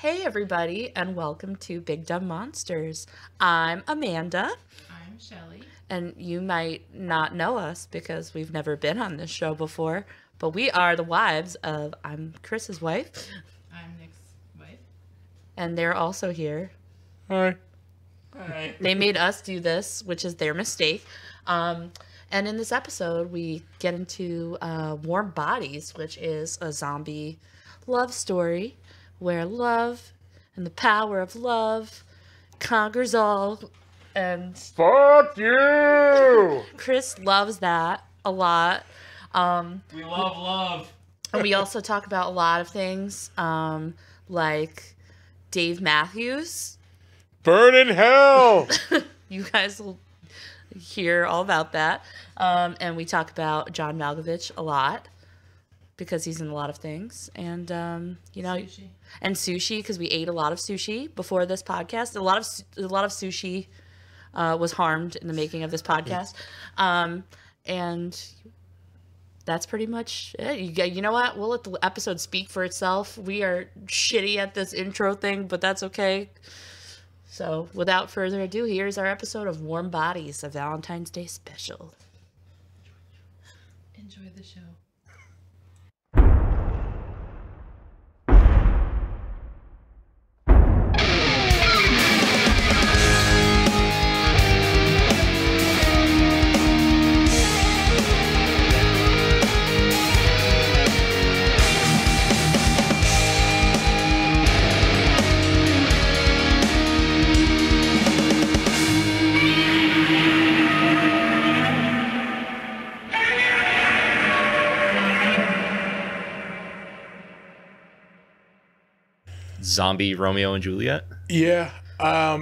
Hey everybody, and welcome to Big Dumb Monsters. I'm Amanda. I'm Shelley. And you might not know us because we've never been on this show before, but we are the wives of, I'm Chris's wife. I'm Nick's wife. And they're also here. Hi. Hi. They made us do this, which is their mistake. And in this episode, we get into Warm Bodies, which is a zombie love story where love and the power of love conquers all. And Fuck you! Chris loves that a lot. We love love. And we also talk about a lot of things, like Dave Matthews. Burn in hell! You guys will hear all about that. And we talk about John Malkovich a lot because he's in a lot of things. And, Sushi. And sushi, because we ate a lot of sushi before this podcast. A lot of sushi was harmed in the making of this podcast. And that's pretty much it. You know what? We'll let the episode speak for itself. We are shitty at this intro thing, but that's okay. So without further ado, here's our episode of Warm Bodies, a Valentine's Day special. Enjoy the show. Zombie Romeo and Juliet? Yeah. Are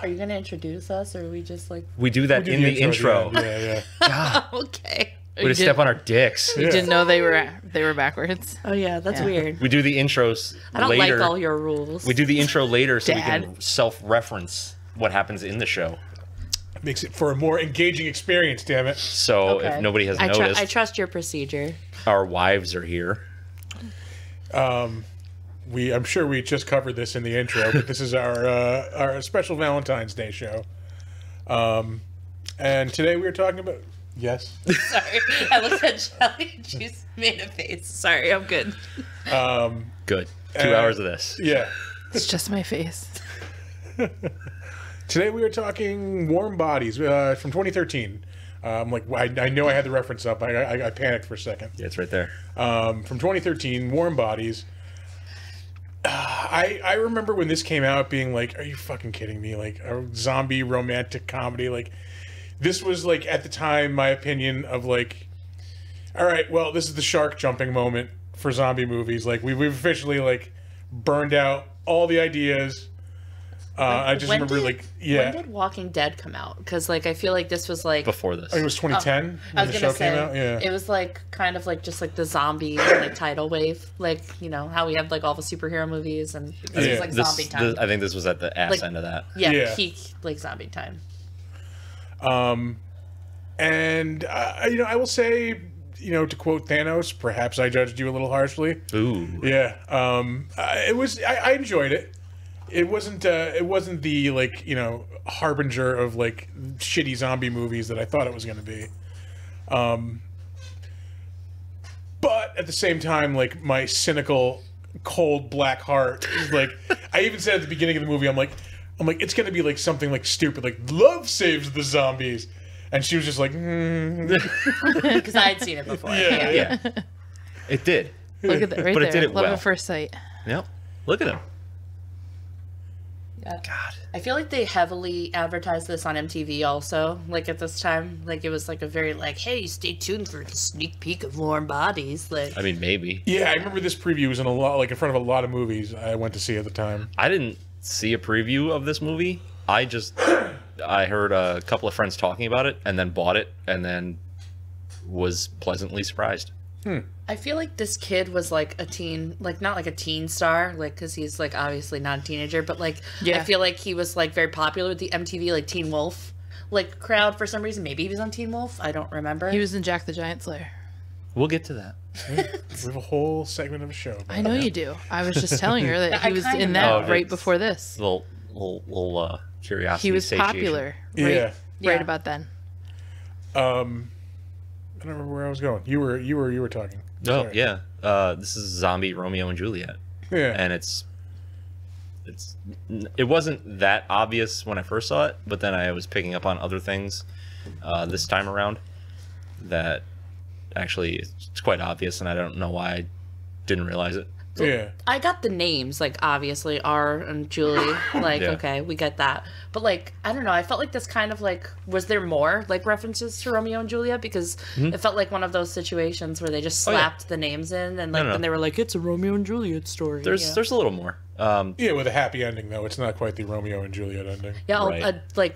you going to introduce us, or are we just like... We do that in the intro. Yeah. God, Okay. we just step on our dicks. Yeah. You didn't know they were backwards. Oh, yeah, that's weird. We do the intros I don't later. like all your rules. We do the intro later so we Dad. can self-reference what happens in the show. Makes it for a more engaging experience, damn it. So Okay. if nobody has I noticed, I trust your procedure. our wives are here. I'm sure we just covered this in the intro, but this is our special Valentine's Day show. And today we are talking about... Yes? Sorry. I looked at Shelley and she made a face. Sorry, I'm good. Good. 2 hours of this. Yeah. It's just my face. Today we are talking Warm Bodies from 2013. I know I had the reference up. I panicked for a second. Yeah, it's right there. From 2013, Warm Bodies. I remember when this came out being like, are you fucking kidding me? Like, a zombie romantic comedy. Like, this was, like, at the time, my opinion of, like, all right, well, this is the shark jumping moment for zombie movies. Like, we've officially, like, burned out all the ideas. I just When remember, did- like, yeah. When did Walking Dead come out? Because, like, I feel like this was, like... Before this. I think it was 2010 I when was the gonna show say, came out. Yeah. it was, like, kind of, like, just, like, the zombie, like, tidal wave. Like, you know, how we have, like, all the superhero movies and because it's, like, zombie time. I think this was at the ass Like- end of that. Yeah, peak, like, zombie time. And I will say, to quote Thanos, perhaps I judged you a little harshly. Ooh. Yeah. I enjoyed it. It wasn't the, like, harbinger of, like, shitty zombie movies that I thought it was going to be. But at the same time, like, my cynical, cold black heart is like, I even said at the beginning of the movie, I'm like, it's going to be like something like stupid, like love saves the zombies. And she was just like, Because I had seen it before. Yeah. It did. Look at that right But there. it did it Love well. at first sight. Yep. Look at him. Yeah. God. I feel like they heavily advertised this on MTV also, like at this time. Like it was like a very like, hey, stay tuned for the sneak peek of Warm Bodies. Like I mean, maybe. Yeah, I remember this preview was in in front of a lot of movies I went to see at the time. I didn't see a preview of this movie. I heard a couple of friends talking about it and then bought it and then was pleasantly surprised. I feel like this kid was like a teen, like not like a teen star, like because he's like obviously not a teenager, but like Yeah. I feel like he was like very popular with the MTV like Teen Wolf like crowd for some reason. Maybe he was on Teen Wolf. I don't remember. He was in Jack the Giant Slayer. We'll get to that. We have a whole segment of a show. I know you do. I was just telling her that he was kind in of that know. right before this. Little curiosity. He was satiation. popular. Yeah. Right Yeah. about then. I don't remember where I was going. You were talking. Oh Sorry. yeah. This is zombie Romeo and Juliet, Yeah. and it wasn't that obvious when I first saw it, but then I was picking up on other things this time around that actually it's quite obvious, and I don't know why I didn't realize it. Yeah. I got the names, like, obviously, R and Julie. Like, Yeah. okay, we get that. But, like, I don't know. I felt like this kind of, like, was there more, like, references to Romeo and Juliet? Because it felt like one of those situations where they just Oh, yeah. slapped the names in and, like, No. then they were like, it's a Romeo and Juliet story. There's a little more. Yeah, with a happy ending though. It's not quite the Romeo and Juliet ending. Yeah, Right.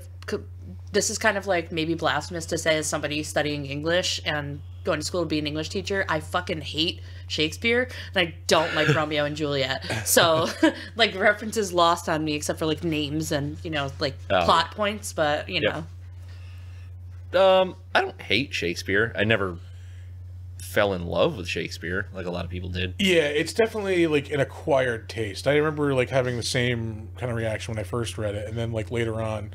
this is kind of like maybe blasphemous to say as somebody studying English and going to school to be an English teacher. I fucking hate Shakespeare and I don't like Romeo and Juliet. So like references lost on me except for like names and like plot points, but Yep. I don't hate Shakespeare. I never fell in love with Shakespeare like a lot of people did. Yeah, it's definitely like an acquired taste. I remember like having the same kind of reaction when I first read it, and then like later on,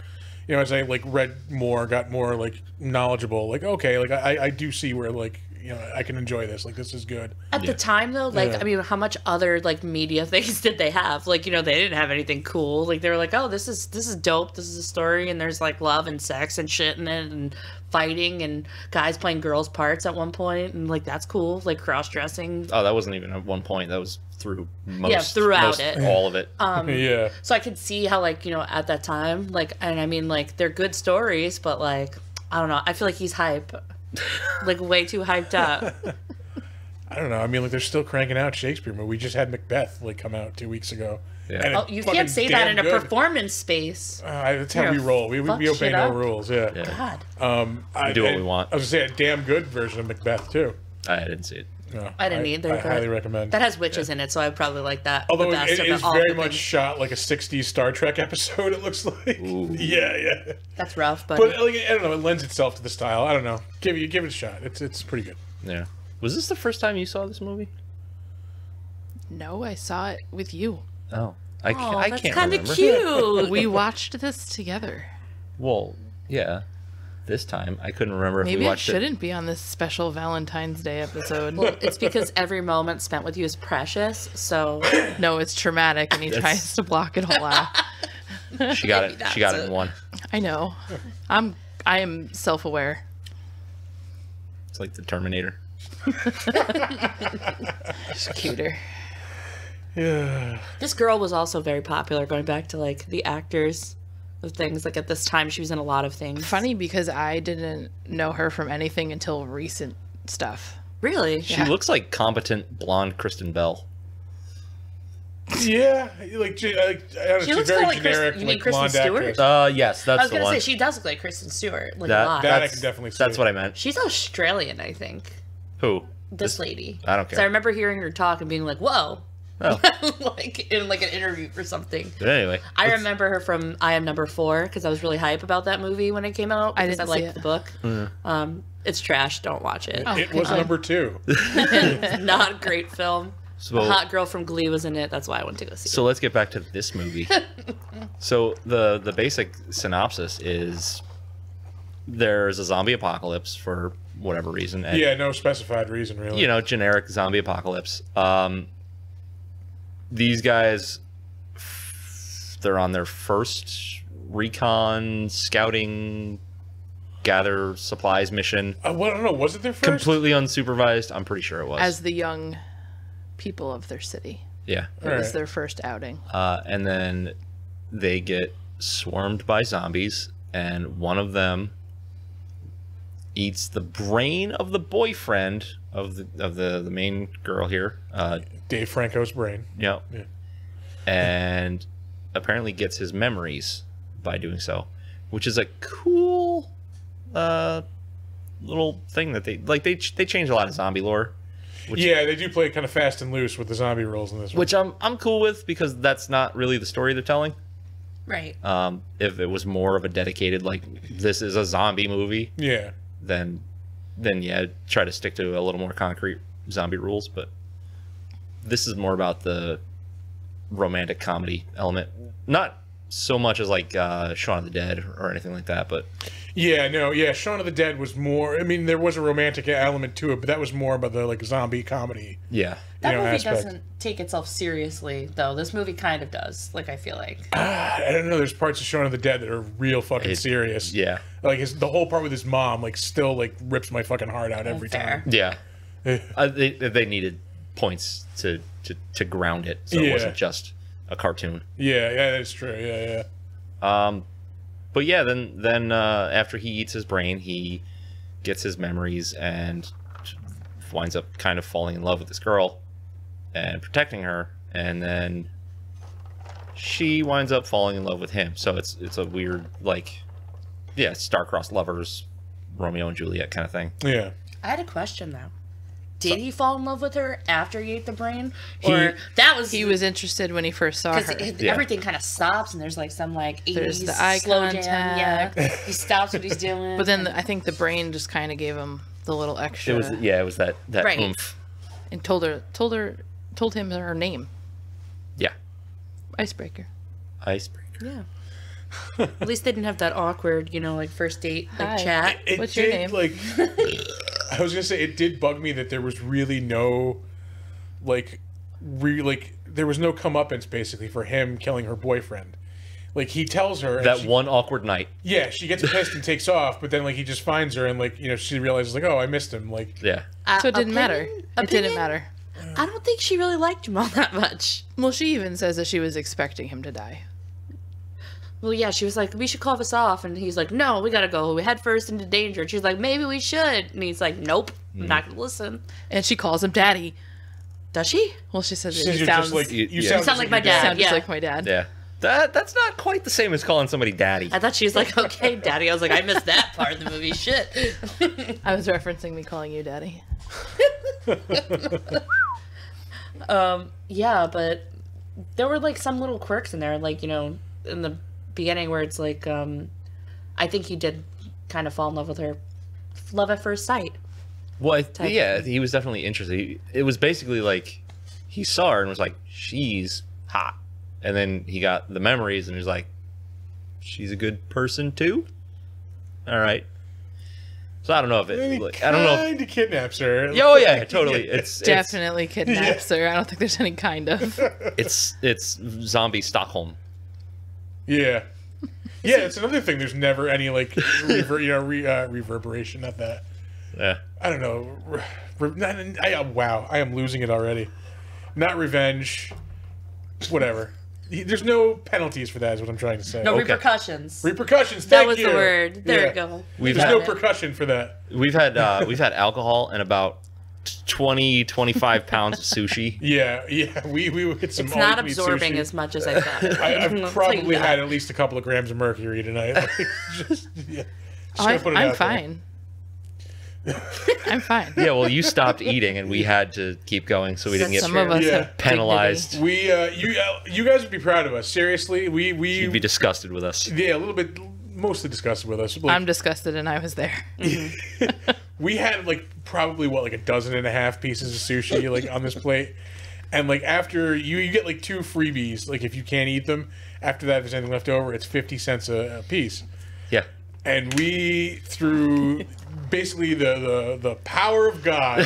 as I like read more, got more like knowledgeable, like okay, like I do see where like I can enjoy this. Like this is good. At the time, though, like, Yeah. I mean, how much other, like, media things did they have? Like, they didn't have anything cool. Like, they were like, oh, this is dope. This is a story, and there's, like, love and sex and shit in it, and fighting, and guys playing girls' parts at one point, and, like, that's cool. Like, cross-dressing. Oh, that wasn't even at one point. That was through throughout it. all of it. Yeah. So I could see how, like, at that time, like, and I mean, like, they're good stories, but, like, I don't know. I feel like he's hype. Like, way too hyped up. I don't know. I mean, like they're still cranking out Shakespeare movie. We just had Macbeth like come out 2 weeks ago. Yeah. And Oh, it's you fucking can't say that damn in a good. performance space. That's how You're we a roll. We fuck obey shit no up. rules. Yeah. Yeah. God. I do what we want. I was gonna say a damn good version of Macbeth too. I didn't see it. No, I didn't either, I but highly recommend. That has witches in it, so I probably like that. Although the best it of is all very the much things. shot like a '60s Star Trek episode. It looks like. Yeah. That's rough, but But like, I don't know. It lends itself to the style. I don't know. Give it a shot. It's pretty good. Yeah. Was this the first time you saw this movie? No, I saw it with you. Oh. I that's can't kind of remember. cute. We watched this together. Well, yeah. This time I couldn't remember if Maybe we it watched it. shouldn't be on this special Valentine's Day episode. Well, it's because every moment spent with you is precious. So No, it's traumatic, and he tries to block it all out. She got Maybe it. She got that's it in it. one. I know. I am self-aware. It's like the Terminator. She's cuter. Yeah. this girl was also very popular. Going back to like the actors of things, like at this time she was in a lot of things. Funny because I didn't know her from anything until recent stuff. Really? She looks like competent blonde Kristen Bell. Yeah. Like, I don't know, She looks very kinda like generic, you mean like Kristen blonde Stewart? actress. Yes, that's I was the gonna one. say she does look like Kristen Stewart, like That- a lot. That I That's- can definitely see. That's what I meant. She's Australian, I think. Who? This lady. I don't 'Cause care. I remember hearing her talk and being like, "Whoa." Oh. Like in like an interview or something. But anyway. I remember her from I Am Number 4 because I was really hype about that movie when it came out I because I, didn't see liked it. the book. It's trash. Don't watch it. Oh. It was number 2. Not a great film. So, A hot girl from Glee was in it. That's why I went to go see so let's get back to this movie. So the basic synopsis is there's a zombie apocalypse for whatever reason. And, Yeah, no specified reason really. generic zombie apocalypse. These guys, they're on their first recon, scouting, gather supplies mission. I don't know. Was it their first? Completely unsupervised. I'm pretty sure it was. As the young people of their city. Yeah. It was Alright. their first outing. And then they get swarmed by zombies, and one of them eats the brain of the boyfriend of the main girl here. Dave Franco's brain. Yeah. Yeah. And apparently gets his memories by doing so, which is a cool little thing that they change a lot of zombie lore. Yeah, they do play kind of fast and loose with the zombie roles in this one. Which I'm cool with because that's not really the story they're telling. Right. If it was more of a dedicated, like, this is a zombie movie, Yeah. then then yeah, try to stick to a little more concrete zombie rules. But this is more about the romantic comedy element, not so much as like Shaun of the Dead or anything like that, but Shaun of the Dead was more, I mean, there was a romantic element to it, but that was more about the like zombie comedy. Yeah. That movie aspect. doesn't take itself seriously, though. This movie kind of does, like, I feel like. I don't know, there's parts of Shaun of the Dead that are real fucking serious. Yeah. Like the whole part with his mom, like, still like rips my fucking heart out every Fair. time. Yeah. They needed points to ground it, so it wasn't just a cartoon. Yeah, that's true. Yeah. But yeah, then after he eats his brain, he gets his memories and winds up kind of falling in love with this girl and protecting her, and then she winds up falling in love with him. So it's a weird, like, star-crossed lovers, Romeo and Juliet kind of thing. Yeah. I had a question, though. Did he fall in love with her after he ate the brain? Or he was interested when he first saw her. Because everything kind of stops, and there's like some like 80s There's the eye slow contact. jam. Yeah, he stops what he's doing. But then I think the brain just kind of gave him the little extra. It was that Right. oomph. And told him her name. Yeah. Icebreaker. Icebreaker. Yeah. At least they didn't have that awkward, like first date like Hi. chat. What's your name? Like, I was gonna say, it did bug me that there was really no, there was no comeuppance basically for him killing her boyfriend. Like, he tells her That one awkward night. Yeah, she gets pissed and takes off, but then like he just finds her and she realizes like, oh, I missed him. Like, Yeah. So it didn't matter. It didn't matter. I don't think she really liked him all that much. Well, she even says that she was expecting him to die. Well, yeah, she was like, we should call this off. And he's like, no, we gotta go. We head first into danger. And she's like, maybe we should. And he's like, nope, I'm not gonna listen. And she calls him daddy. Does she? Well, she says says that he you're sounds, just like you sound sound like my dad. sounds just yeah. like my dad. Yeah. That's not quite the same as calling somebody daddy. I thought she was like, okay, daddy. I was like, I missed that part of the movie. Shit. I was referencing me calling you daddy. Yeah, but there were like some little quirks in there, like, in the beginning where it's like, I think he did kind of fall in love with her. Love at first sight. Well, he was definitely interested. It was basically like he saw her and was like, she's hot. And then he got the memories and he was like, she's a good person too? All right. So I don't know if it... I don't know if... Kind of kidnaps her. Oh, yeah, totally. It's Definitely kidnaps her. I don't think there's any kind of. It's zombie Stockholm. Yeah. Yeah, it's another thing. There's never any, like, reverberation. Not that. Yeah. I don't know. Wow, I am losing it already. Not revenge. Whatever. There's no penalties for that, is what I'm trying to say. No repercussions. Repercussions. That Thank was you. the word. There Yeah. we go. There's no percussion for that. We've had alcohol and about 25 pounds of sushi. Yeah. We would get some. It's not all-you-can-eat absorbing sushi. as much as I thought. I've probably had at least a couple of grams of mercury tonight. Just gonna put it I'm out there. fine. I'm fine. Yeah, well, you stopped eating and we had to keep going so we didn't get Some of us Yeah. have penalized. dignity. You guys would be proud of us. Seriously, You'd be disgusted with us. yeah, a little bit, mostly disgusted with us. I'm disgusted and I was there. We had like probably like a dozen and a half pieces of sushi like on this plate, and like after you get like 2 freebies. Like if you can't eat them, after that if there's anything left over, it's 50 cents a piece. Yeah. And we, through basically the power of God,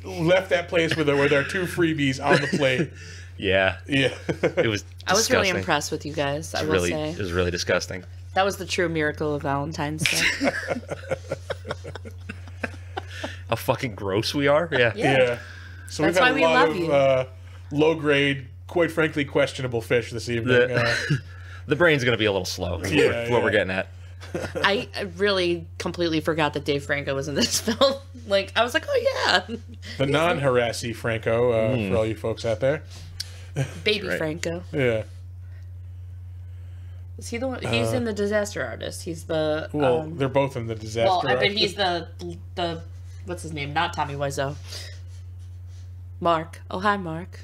left that place with our 2 freebies on the plate. Yeah. Yeah. It was I was really disgusting. impressed with you guys, I will say. It was really disgusting. That was the true miracle of Valentine's Day. How fucking gross we are. Yeah. Yeah. So That's we've why had we a lot love of you. low grade, quite frankly, questionable fish this evening. The brain's going to be a little slow. Is what we're getting at. I really completely forgot that Dave Franco was in this film. Like, I was like, oh yeah. The non-harassy Franco, for all you folks out there. Baby Right. Franco. Yeah. Is he the one? He's in The Disaster Artist. He's the... Well, they're both in the disaster. well, I bet arc. he's the... What's his name? Not Tommy Wiseau. Mark. Oh, hi, Mark.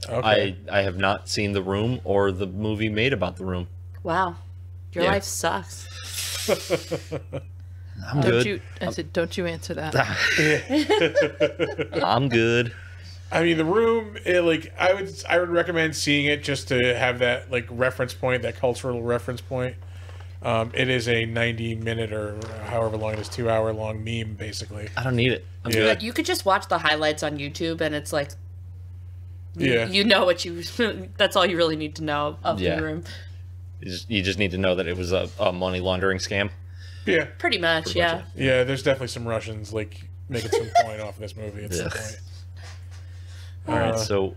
Okay. I have not seen The Room or the movie made about The Room. Wow. Your Yeah. life sucks. I'm Don't good. you? I said, don't you answer that. I'm good. I mean, The Room. I would recommend seeing it just to have that like reference point, that cultural reference point. It is a 90-minute or however long it is, 2-hour long meme, basically. I don't need it. I'm Yeah. good. You could just watch the highlights on YouTube, and it's like, Yeah. you know what you. That's all you really need to know of Yeah. The Room. You just need to know that it was a money laundering scam. Yeah. Pretty much, yeah. Yeah, there's definitely some Russians like making some point off of this movie at some Ugh. point. All right. So,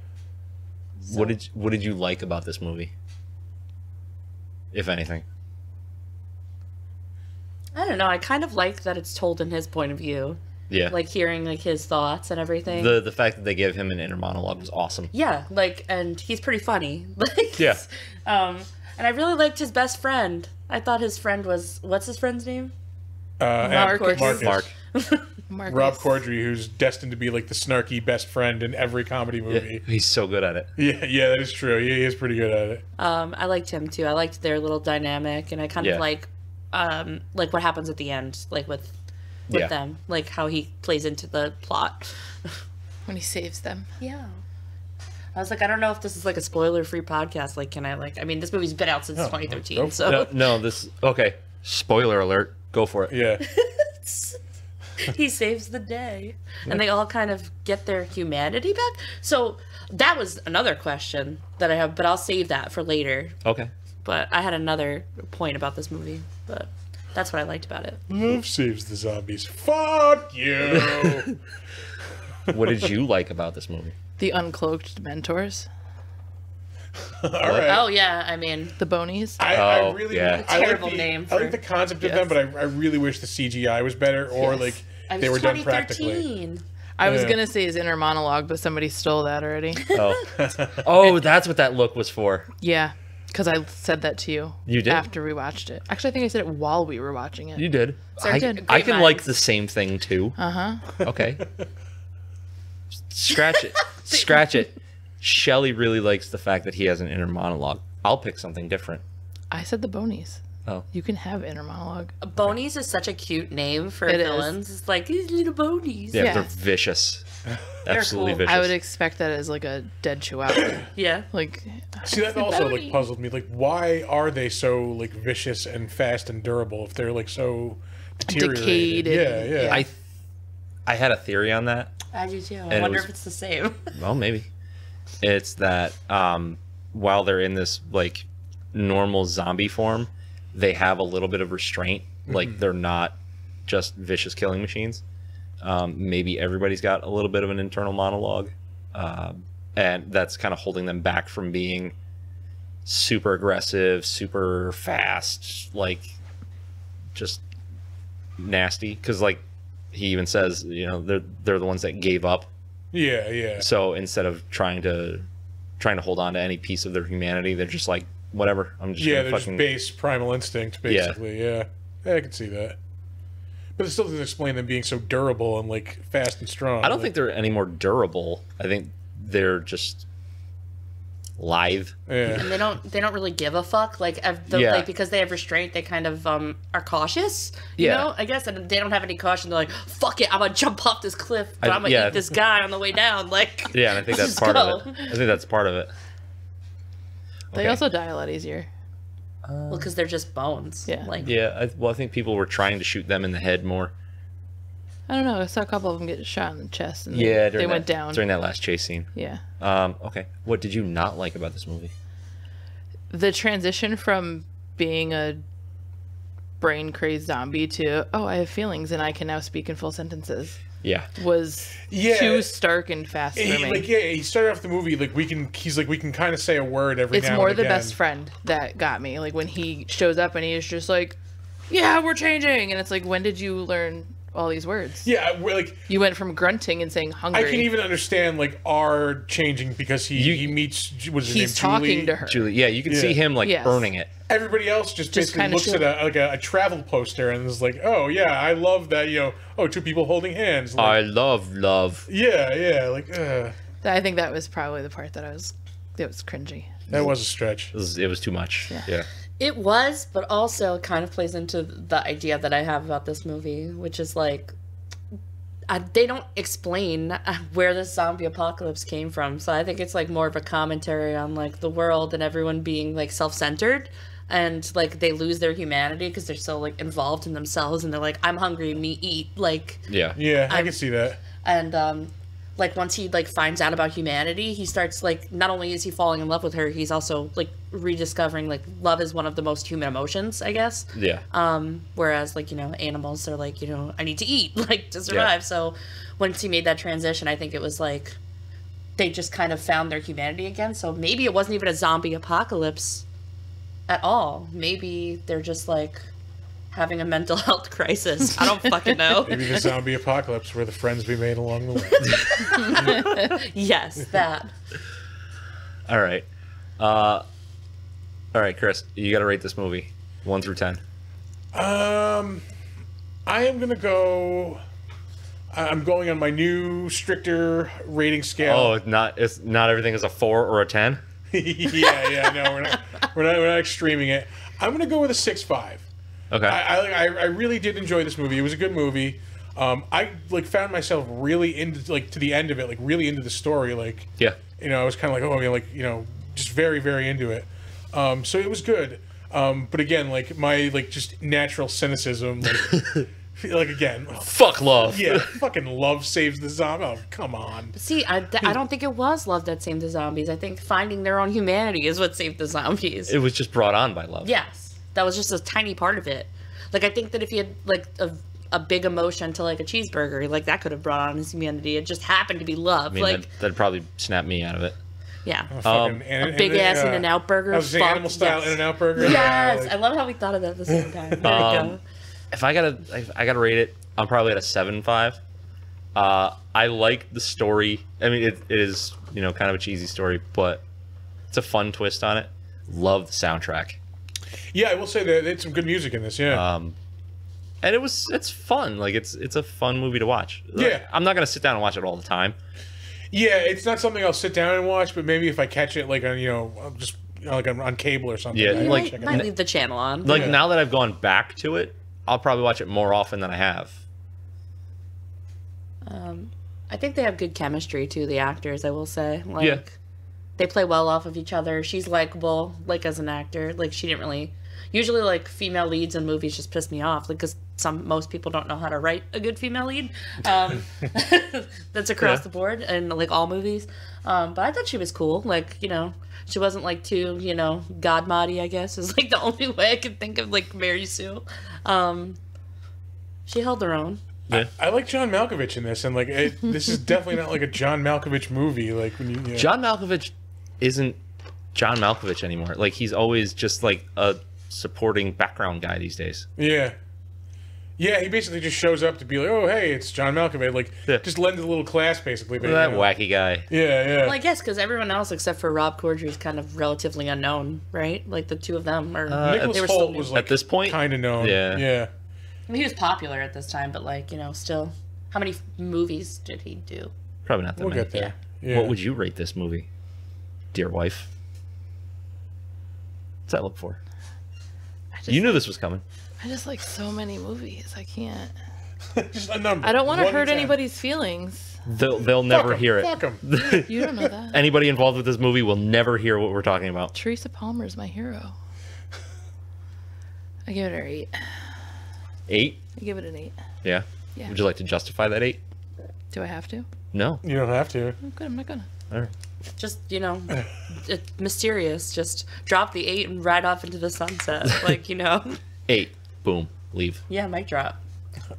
what did you like about this movie, if anything? I don't know. I kind of like that it's told in his point of view. Yeah. Like hearing like his thoughts and everything. The fact that they gave him an inner monologue was awesome. Yeah, like, and he's pretty funny. Like, Yeah. And I really liked his best friend. I thought his friend was, what's his friend's name? Marcus. Marcus. Marcus. Rob Cordray, who's destined to be like the snarky best friend in every comedy movie. He's so good at it. Yeah, that is true. He is pretty good at it. I liked him too. I liked their little dynamic, and I kind of like what happens at the end, like with them, like how he plays into the plot. When he saves them. Yeah. I was like, I don't know if this is like a spoiler-free podcast. Like, can I like? I mean, this movie's been out since 2013, go for so No, this okay. Spoiler alert. Go for it. Yeah. he saves the day, and they all kind of get their humanity back. So that was another question that I have, but I'll save that for later. Okay. But I had another point about this movie, but that's what I liked about it. Love saves the zombies. Fuck you. What did you like about this movie? The uncloaked mentors. All right. Oh yeah, I mean, The bonies. I really yeah. I like Terrible the, name I like for- the concept of them, but I really wish the CGI was better, or like I they was were done practically. 2013. I was Yeah. going to say his inner monologue, but somebody stole that already. Oh, that's what that look was for. Yeah. Because I said that to you. You did? After we watched it. Actually, I think I said it while we were watching it. You did. Sorry, good I can minds. like the same thing too. Okay. Scratch it. Scratch it. Shelley really likes the fact that he has an inner monologue. I'll pick something different. I said the bonies. Oh. You can have inner monologue. Bonies is such a cute name for It is. villains. It's like these little bonies. Yeah, Yeah. they're vicious. Absolutely cool. vicious. I would expect that as like a dead chihuahua. Yeah. Like, See, that also Bony. like puzzled me. Like, why are they so like vicious and fast and durable if they're like so deteriorated? Decayed and- Yeah. yeah. I had a theory on that. I do too. it I wonder was- if it's the same. Well, maybe. It's that while they're in this like normal zombie form, they have a little bit of restraint. Like they're not just vicious killing machines. Maybe everybody's got a little bit of an internal monologue, and that's kind of holding them back from being super aggressive, super fast, like just nasty. Because like he even says, you know, they're the ones that gave up. Yeah. So instead of trying to hold on to any piece of their humanity, they're just like, whatever. I'm just Yeah, gonna they're fucking just base primal instinct, basically. Yeah. I can see that. But it still doesn't explain them being so durable and like fast and strong. I don't think they're any more durable. I think they're just lithe. Yeah. And they don't really give a fuck. Like, Yeah. like because they have restraint, they kind of are cautious. You Yeah. know, I guess, and they don't have any caution. They're like, fuck it, I'm gonna jump off this cliff, but I'm gonna yeah. eat this guy on the way down. Like, Yeah, and I think that's Just part go. of it. I think that's part of it. they Okay. also die a lot easier. well, because they're just bones. Yeah. Like, Yeah, I think people were trying to shoot them in the head more. I don't know. I saw a couple of them get shot in the chest and Yeah, they went that, down. during that last chase scene. Yeah. Okay. What did you not like about this movie? The transition from being a brain crazed zombie to, oh, I have feelings and I can now speak in full sentences Yeah. was Yeah. too stark and fast for me. He started off the movie like we can kind of say a word every It's now more and the again. best friend that got me. Like when he shows up and he is just like, yeah, we're changing. And it's like, when did you learn all these words? Yeah, we're like You went from grunting and saying hungry. I can even understand like R changing because he meets what's his name, He's talking Julie. to her. Julie, yeah, you can see him like Yes. burning it. Everybody else just basically kinda looks at a travel poster and is like, oh yeah, I love that, you know, oh, two people holding hands. I Like, love love. yeah, like I think that was probably the part that was cringy. that was a stretch. It was too much. Yeah. Yeah. It was, but also kind of plays into the idea that I have about this movie, which is like, they don't explain where this zombie apocalypse came from. So I think it's like more of a commentary on like the world and everyone being like self-centered, and like they lose their humanity because they're so like involved in themselves, and they're like, I'm hungry, me eat. Like, yeah, I can see that. And like once he like finds out about humanity, he starts like, not only is he falling in love with her, he's also like rediscovering like love is one of the most human emotions, I guess. Yeah. Whereas like, you know, animals are like, you know, I need to eat like to survive. Yeah. So once he made that transition, I think it was like they just kind of found their humanity again. So maybe it wasn't even a zombie apocalypse at all. Maybe they're just like having a mental health crisis. I don't fucking know. Maybe the zombie apocalypse were the friends we made along the way. Yes, that. All right. All right, Chris, you got to rate this movie 1 through 10. I am gonna go. I'm going on my new stricter rating scale. Oh, it's not everything is a 4 or a 10. yeah. No, we're not extreming it. I'm gonna go with a 6.5. Okay. I really did enjoy this movie. It was a good movie. I like found myself really into like to the end of it, like really into the story. Like, Yeah. you know, I was kind of like, oh, I mean, like, you know, just very, very into it. So it was good. But again, like my like just natural cynicism, like again, Fuck love. yeah, fucking love saves the zombie. Oh, come on. See, I don't think it was love that saved the zombies. I think finding their own humanity is what saved the zombies. It was just brought on by love. Yes. That was just a tiny part of it. Like, I think that if he had, like, a big emotion to, like, a cheeseburger, like, that could have brought on his humanity. It just happened to be love. I mean, like, that'd probably snap me out of it. yeah. A big-ass In-N-Out burger. I was saying Fuck, animal style yes. In-N-Out burger. Yes! Yeah, like- I love how we thought of that at the same time. There we go. If I gotta rate it, I'm probably at a 7.5. I like the story. I mean, it is, you know, kind of a cheesy story, but it's a fun twist on it. Love the soundtrack. Yeah, I will say that it's some good music in this. Yeah. And it's fun. Like it's a fun movie to watch. Yeah. I'm not gonna sit down and watch it all the time. Yeah, it's not something I'll sit down and watch, but maybe if I catch it like on, you know, just like on cable or something. Yeah, I like- might check it Might out. leave the channel on. Like Yeah. now that I've gone back to it, I'll probably watch it more often than I have. I think they have good chemistry, too, the actors, I will say. Like, Yeah. they play well off of each other. She's likable, like, as an actor. Like, she didn't really... Usually, like, female leads in movies just piss me off, like, because most people don't know how to write a good female lead. That's across the board in, like, all movies. But I thought she was cool. Like, you know, she wasn't, like, too, you know, godmoddy, I guess, is, like, the only way I could think of, like, Mary Sue. She held her own. Yeah. I like John Malkovich in this, and like this is definitely not like a John Malkovich movie. Like when you know. John Malkovich isn't John Malkovich anymore. Like he's always just like a supporting background guy these days. Yeah. Yeah, he basically just shows up to be like, oh, hey, it's John Malkovich. Like, Yeah. just lends a little class, basically. But, That you know. wacky guy. Yeah. Well, I guess because everyone else except for Rob Corddry is kind of relatively unknown, right? Like the two of them are. Nicholas they were still Holt new. was like At this point, kind of known. yeah. Yeah. I mean, he was popular at this time, but like, you know, still, how many movies did he do? Probably not that We'll many. get there. Yeah. What would you rate this movie, dear wife? What's that look for? You knew this was coming. I just like so many movies. I can't. Just a number. I don't want to 1 hurt 10. anybody's feelings. They'll never hear it. Fuck 'em. You don't know that. Anybody involved with this movie will never hear what we're talking about. Teresa Palmer is my hero. I give it an 8. 8? I give it an 8. Yeah. Yeah. Would you like to justify that 8? Do I have to? No. You don't have to. Oh, good. I'm not gonna. All right. Just, you know, mysterious. Just drop the 8 and ride off into the sunset. Like, you know. 8. Boom. Leave. Yeah, mic drop.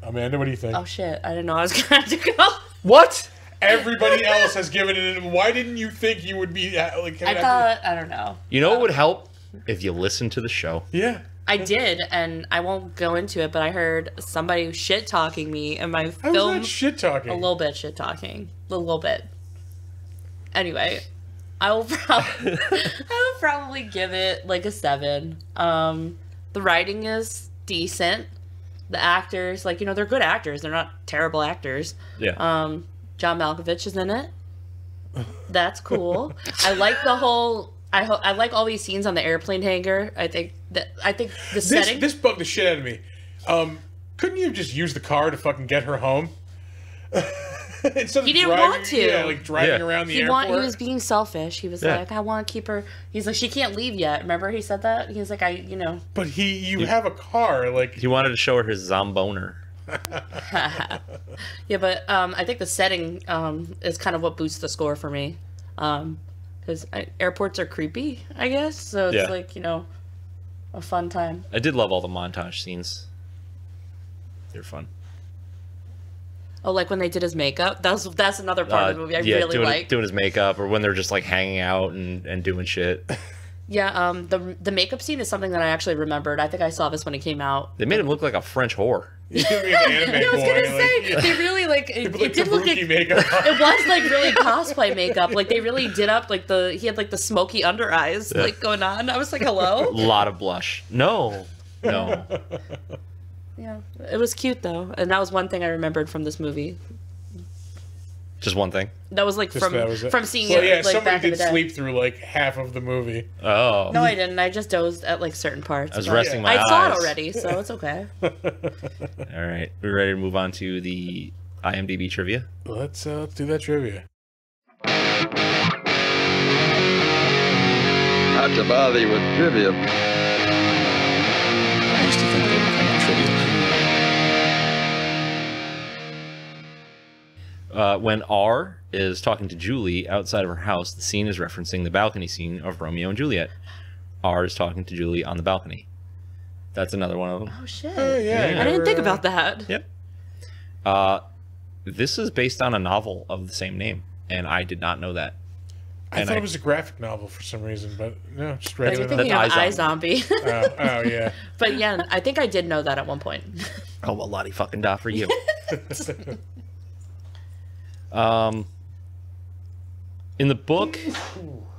Amanda, what do you think? Oh shit! I didn't know I was gonna have to go. What? Everybody else has given it. Why didn't you think you would be like? I thought, I don't know. You know what would help? If you listen to the show. Yeah. I did, and I won't go into it, but I heard somebody shit talking me in my I was film. not shit talking. A little bit shit talking. A little bit. Anyway, I will probably give it like a 7. The writing is decent. The actors, like, you know, they're good actors. They're not terrible actors. Yeah. John Malkovich is in it. That's cool. I like the whole I like all these scenes on the airplane hangar. I think the setting. This bugged the shit out of me. Couldn't you have just used the car to fucking get her home? Instead of He didn't want to. Yeah, like driving around the airport. He was being selfish. He was like, I want to keep her. He's like, she can't leave yet. Remember he said that? He was like, But you have a car, like. He wanted to show her his zomboner. Yeah, but I think the setting is kind of what boosts the score for me. Because airports are creepy, I guess. So it's like, a fun time. I did love all the montage scenes. They're fun. Oh, like when they did his makeup? That's another part of the movie I really like. Doing his makeup, or when they're just like hanging out and doing shit. Yeah, the makeup scene is something that I actually remembered. I think I saw this when it came out. They made him look like a French whore. You mean the anime I was boy, gonna say they really it did look like makeup. It was like really cosplay makeup. Like they really did up like he had like the smoky under eyes like going on. I was like, hello. A lot of blush. No. Yeah, it was cute though, and that was one thing I remembered from this movie. Just one thing. That was like from seeing well, it. yeah, like, somebody back in did the day. sleep through like half of the movie. Oh. No, I didn't. I just dozed at like certain parts. I was resting my eyes. I saw it already, so it's okay. All right, we're ready to move on to the IMDb trivia. Let's do that trivia. Not to bother you with trivia. I used to think they were kind of trivial. When R is talking to Julie outside of her house, the scene is referencing the balcony scene of Romeo and Juliet. R is talking to Julie on the balcony. That's another one of them. Oh shit! Yeah, I didn't think about that. Yep. This is based on a novel of the same name, and I did not know that. I thought it was a graphic novel for some reason, but no, just regular. You're thinking of iZombie. Oh yeah. But yeah, I think I did know that at one point. Oh, well, Lottie fucking da for you. In the book,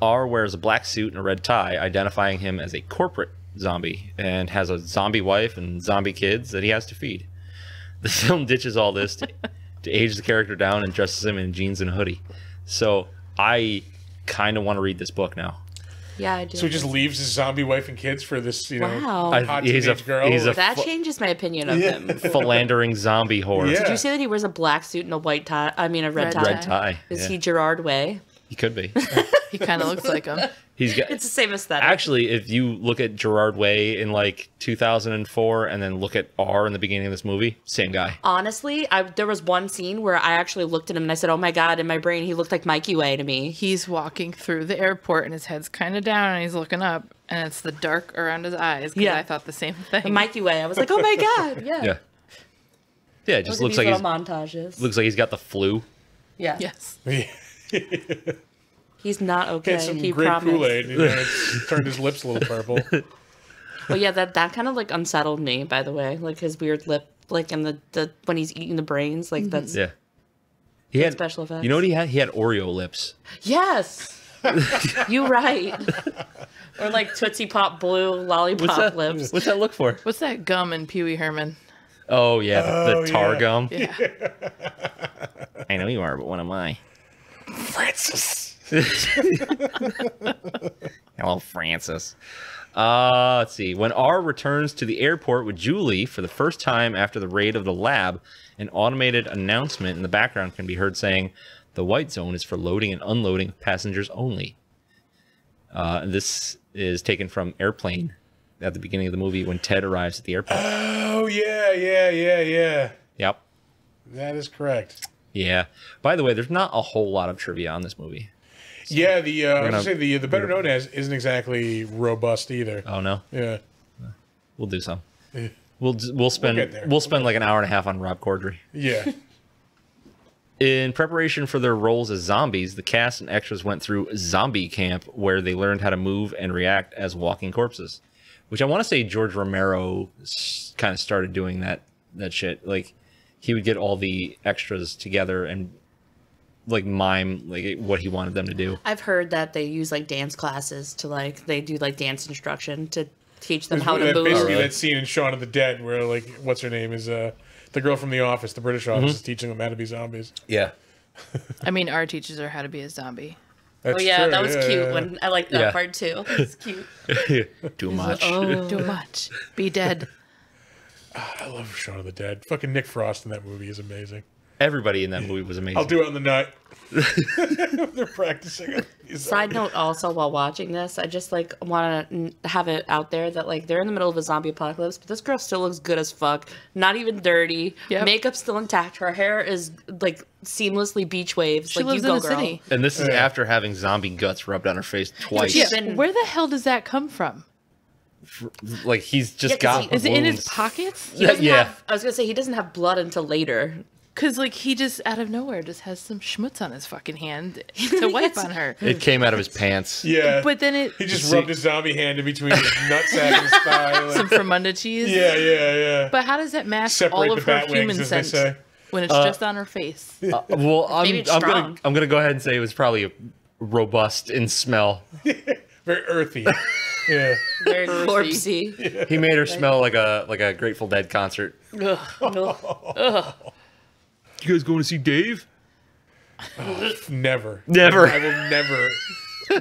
R wears a black suit and a red tie, identifying him as a corporate zombie, and has a zombie wife and zombie kids that he has to feed. The film ditches all this to age the character down and dresses him in jeans and a hoodie. So I kind of want to read this book now. Yeah, I do. So he just leaves his zombie wife and kids for this, Wow. hot teenage girl. That changes my opinion of him. Philandering zombie whore. Yeah. Did you say that he wears a black suit and a white tie? I mean, a red tie. Red tie. Is he Gerard Way? He could be. He kind of looks like him. He's got. It's the same aesthetic. Actually, if you look at Gerard Way in like 2004 and then look at R in the beginning of this movie, same guy. Honestly, there was one scene where I actually looked at him and I said, "Oh my god!" In my brain, he looked like Mikey Way to me. He's walking through the airport and his head's kind of down and he's looking up and it's the dark around his eyes. Yeah. I thought the same thing. Mikey Way. I was like, "Oh my god!" Yeah. Yeah. Yeah, it just Look looks at like these he's little montages. looks like he's got the flu. Yeah. Yes. He's not okay. Get some He grape promised. Kool-Aid. It's turned his lips a little purple. Well, yeah, that kind of like unsettled me. By the way, like his weird lip, like in the when he's eating the brains, like that's Yeah. He had special effects. You know what he had? He had Oreo lips. Yes. You right. Or like Tootsie Pop blue lollipop lips. What's that look for? What's that gum in Pee Wee Herman? Oh yeah, the tar yeah. gum. Yeah. I know you are, but what am I? Francis. Hello, Francis. Let's see. When R returns to the airport with Julie for the first time after the raid of the lab, an automated announcement in the background can be heard saying, "The white zone is for loading and unloading of passengers only." This is taken from Airplane at the beginning of the movie when Ted arrives at the airport. Oh yeah. Yep. That is correct. Yeah. By the way, there's not a whole lot of trivia on this movie. Yeah, I was gonna say the better known as isn't exactly robust either. Oh no. Yeah. We'll do some. Yeah. We'll spend get there. we'll spend like an hour and a half on Rob Cordray. Yeah. In preparation for their roles as zombies, the cast and extras went through zombie camp where they learned how to move and react as walking corpses. Which I want to say George Romero kind of started doing that shit. Like he would get all the extras together and like mime like what he wanted them to do. I've heard that they use like dance classes to like they do like dance instruction to teach them how to move. Basically, that scene in Shaun of the Dead where like what's her name is the girl from The Office, the British Office, is teaching them how to be zombies. Yeah. I mean, our teaches her how to be a zombie. That's Oh yeah, true, that was yeah, cute. yeah. When I like that Yeah. part too. It's cute. Too much. Too much. Be dead. I love Shaun of the Dead. Fucking Nick Frost in that movie is amazing. Everybody in that movie was amazing. I'll do it on the nut. They're practicing. Side note also, while watching this, I just like want to have it out there that like they're in the middle of a zombie apocalypse, but this girl still looks good as fuck. Not even dirty. Yep. Makeup's still intact. Her hair is like seamlessly beach waves. She like lives you go, in the girl. city. And this is after having zombie guts rubbed on her face twice. she's Yeah, been- where the hell does that come from? Like he's just Yeah, 'cause got. he- Is it in his wounds. pockets? He doesn't Yeah. have. I was gonna say he doesn't have blood until later. Because, like, he just, out of nowhere, just has some schmutz on his fucking hand to wipe on her. It came out of his pants. Yeah. But then it, He just See- rubbed his zombie hand in between his nutsack and his thigh. some Like, Fermunda cheese. yeah. But how does that mask Separate all of the her bat human wings, as they scent say. when it's just on her face? Well, Maybe it's strong. I'm gonna go ahead and say it was probably robust in smell. Very earthy. Yeah. Very corpsey. He made her smell like a Grateful Dead concert. Ugh. You guys going to see Dave? Never. Never. I will never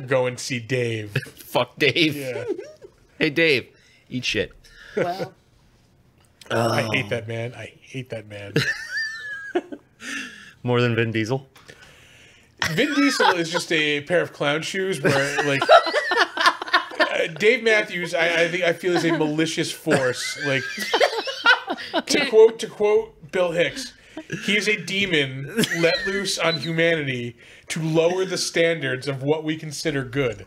go and see Dave. Fuck Dave. Yeah. Hey Dave, eat shit. Well, I hate that man. I hate that man. More than Vin Diesel. Vin Diesel is just a pair of clown shoes where, like, Dave Matthews, I feel is a malicious force. Like, to quote Bill Hicks, he is a demon let loose on humanity to lower the standards of what we consider good.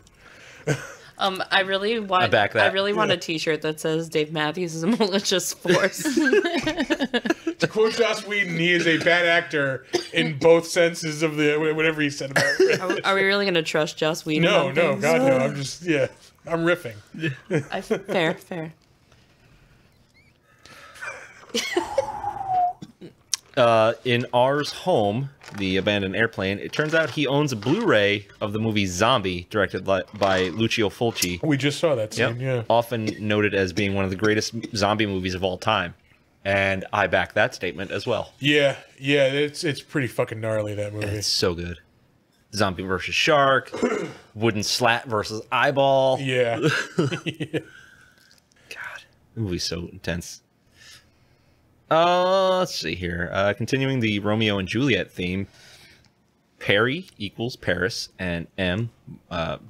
I really want. I back that. I really want a T-shirt that says Dave Matthews is a malicious force. To quote Joss Whedon, he is a bad actor in both senses of the whatever he said about it. Are we really gonna trust Joss Whedon? No, on no, things? God, no. I'm just, I'm riffing. Fair. In R's home, the abandoned airplane, it turns out he owns a Blu-ray of the movie Zombie, directed by Lucio Fulci. We just saw that scene, yeah. Often noted as being one of the greatest zombie movies of all time. And I back that statement as well. Yeah, it's pretty fucking gnarly, that movie. It's so good. Zombie versus shark, wooden slat versus eyeball. Yeah. God, the movie's so intense. Let's see here. Continuing the Romeo and Juliet theme, Perry equals Paris, and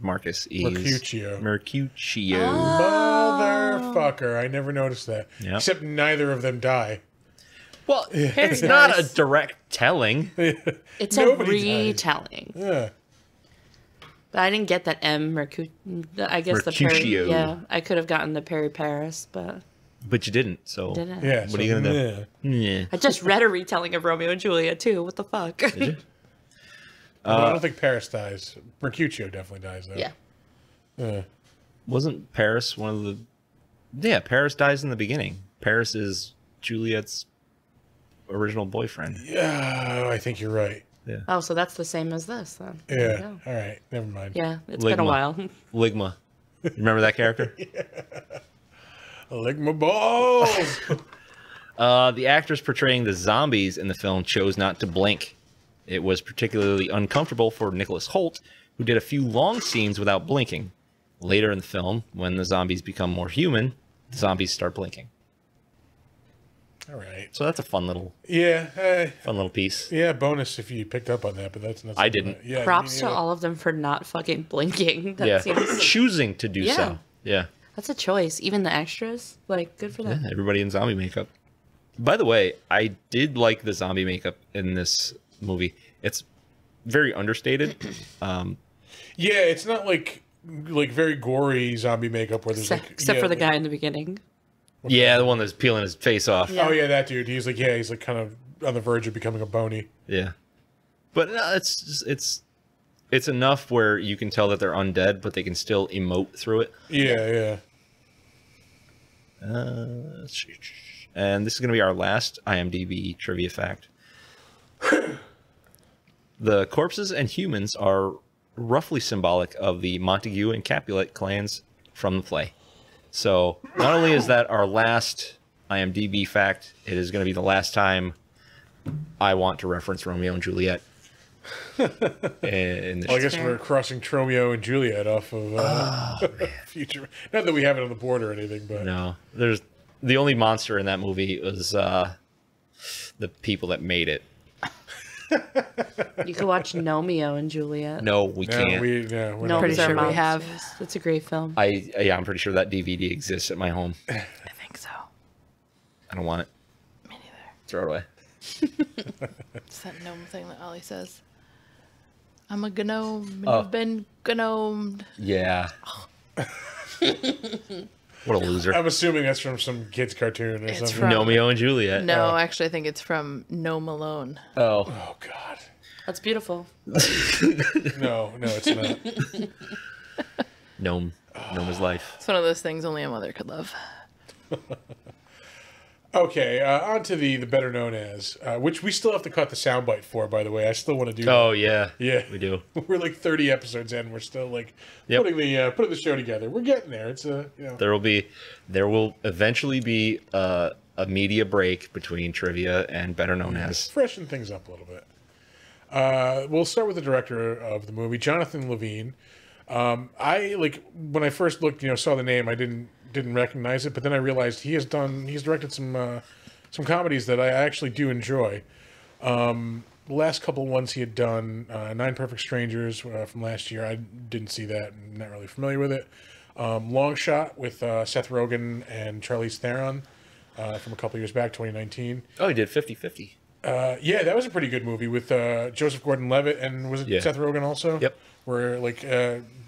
Marcus is Mercutio. Mercutio. Motherfucker. I never noticed that. Yep. Except neither of them die. Well, it's not a direct telling. It's Nobody a died. retelling. Yeah. But I didn't get that I guess the Perry. Mercutio. Yeah, I could have gotten the Perry Paris, but But you didn't, so... didn't. Yeah. What are you gonna do? Yeah. I just read a retelling of Romeo and Juliet too. What the fuck? Did you? I don't think Paris dies. Mercutio definitely dies, though. Yeah. Yeah. Wasn't Paris one of the... Yeah, Paris dies in the beginning. Paris is Juliet's original boyfriend. Yeah, I think you're right. Oh, so that's the same as this then. There you Yeah. go. All right. Never mind. Yeah, it's been a Ligma. while. Ligma. Remember that character? Lick my balls. The actors portraying the zombies in the film chose not to blink. It was particularly uncomfortable for Nicholas Holt, who did a few long scenes without blinking. Later in the film, when the zombies become more human, the zombies start blinking. All right. So that's a fun little Yeah. piece. Yeah, bonus if you picked up on that, but that's not. I something didn't. that- yeah, Props me to neither. all of them for not fucking blinking. That Yeah, seems choosing to do Yeah. so. Yeah. that's a choice. Even the extras, like, good for them. Yeah, everybody in zombie makeup. By the way, I did like the zombie makeup in this movie. It's very understated. Yeah, it's not like very gory zombie makeup where there's Except for the guy in the beginning. Yeah, the one that's peeling his face off. Yeah. Oh yeah, that dude. He's like kind of on the verge of becoming a bony. Yeah. But it's enough where you can tell that they're undead, but they can still emote through it. Yeah. And this is going to be our last IMDb trivia fact. The corpses and humans are roughly symbolic of the Montague and Capulet clans from the play. So not only is that our last IMDb fact, it is going to be the last time I want to reference Romeo and Juliet And Well, I guess we're crossing Romeo and Juliet off of future. Not that we have it on the board or anything, but no, there's the only monster in that movie was the people that made it. You could watch Romeo and Juliet. No, we no, can't. we're No, not. Pretty these are sure we have. monsters. It's a great film. Yeah, I'm pretty sure that DVD exists at my home. I think so. I don't want it. Me neither. Throw it away. It's that gnome thing that Ollie says. I'm a gnome, and Oh. you've been gnomed. Yeah. What a loser. I'm assuming that's from some kids' cartoon or It's something. from- Romeo and Juliet. No, actually, I think it's from No Malone. Oh. Oh God, That's beautiful. no, it's not. Gnome. Gnome is life. It's one of those things only a mother could love. Okay, on to the better known as, which we still have to cut the soundbite for, by the way. I still want to do that. Oh, yeah. Yeah. We do. We're like 30 episodes in. We're still like Yep. putting the show together. We're getting there. It's There will eventually be a media break between trivia and better known as. freshen things up a little bit. We'll start with the director of the movie, Jonathan Levine. I like when I first looked, saw the name, I didn't recognize it, but then I realized he's directed some comedies that I actually do enjoy. The last couple ones he had done, Nine Perfect Strangers from last year, I didn't see that. I'm not really familiar with it. Long Shot with Seth Rogen and Charlize Theron from a couple years back, 2019. Oh, he did 50-50. Yeah, that was a pretty good movie with Joseph Gordon-Levitt and was it Yeah. Seth Rogen also? Yep. Where like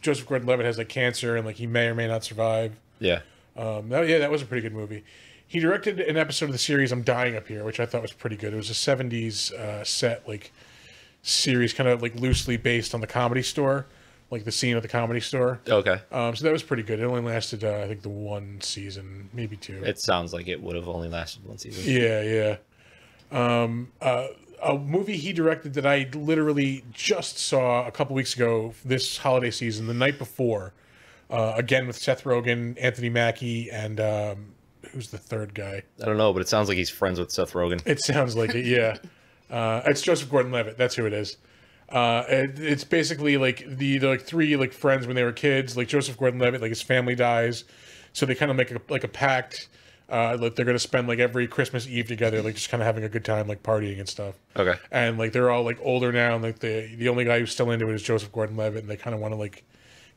Joseph Gordon-Levitt has like cancer and like he may or may not survive. Yeah. That was a pretty good movie. He directed an episode of the series I'm Dying Up Here, which I thought was pretty good. It was a 70s set like series, kind of like loosely based on the Comedy Store, like the scene at the Comedy Store. Okay. So that was pretty good. It only lasted I think the one season, maybe two. It sounds like it would have only lasted one season. Yeah. A movie he directed that I literally just saw a couple weeks ago this holiday season, the night before. Again with Seth Rogen, Anthony Mackie, and who's the third guy? I don't know, but it sounds like he's friends with Seth Rogen. It sounds like it, yeah. It's Joseph Gordon-Levitt. That's who it is. It's basically like the like three like friends when they were kids. Like Joseph Gordon-Levitt, like his family dies, so they kind of make a pact. Like they're gonna spend like every Christmas Eve together, like just kind of having a good time, like partying and stuff. Okay. And like they're all like older now, and like the only guy who's still into it is Joseph Gordon-Levitt, and they kind of want to like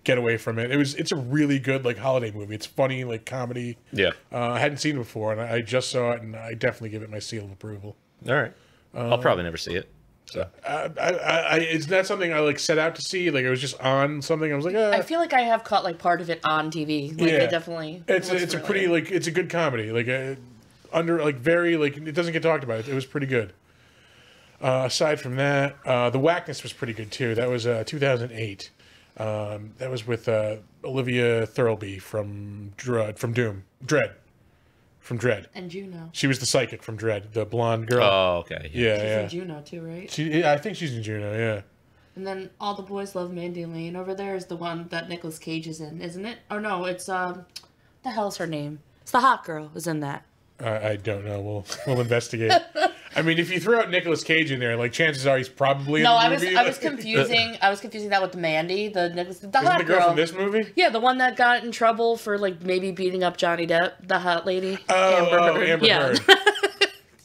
get away from it. It's a really good like holiday movie. It's funny, like comedy. Yeah. I hadn't seen it before, and I just saw it, and I definitely give it my seal of approval. All right. I'll probably never see it. So. It's not something I like set out to see. Like it was just on something. I was like, I feel like I have caught like part of it on TV. Like Yeah. I definitely. it's was a familiar. pretty like it's a good comedy. Like under like very like it doesn't get talked about. It was pretty good. Aside from that, the Whackness was pretty good too. That was 2008. That was with Olivia Thirlby from Dread. And Juno. She was the psychic from Dread, the blonde girl. Oh, okay. yeah, She's yeah. in Juno too, right? I think she's in Juno. Yeah. And then All the Boys Love Mandy Lane over there is the one that Nicolas Cage is in, isn't it? Or no, it's the hell's her name? It's the hot girl is in that. I don't know. We'll investigate. I mean, if you throw out Nicolas Cage in there, like chances are he's probably in No, the I was movie. confusing that with Mandy, the Isn't hot the girl from this movie? Yeah, the one that got in trouble for like maybe beating up Johnny Depp, the hot lady. Amber Yeah. Heard.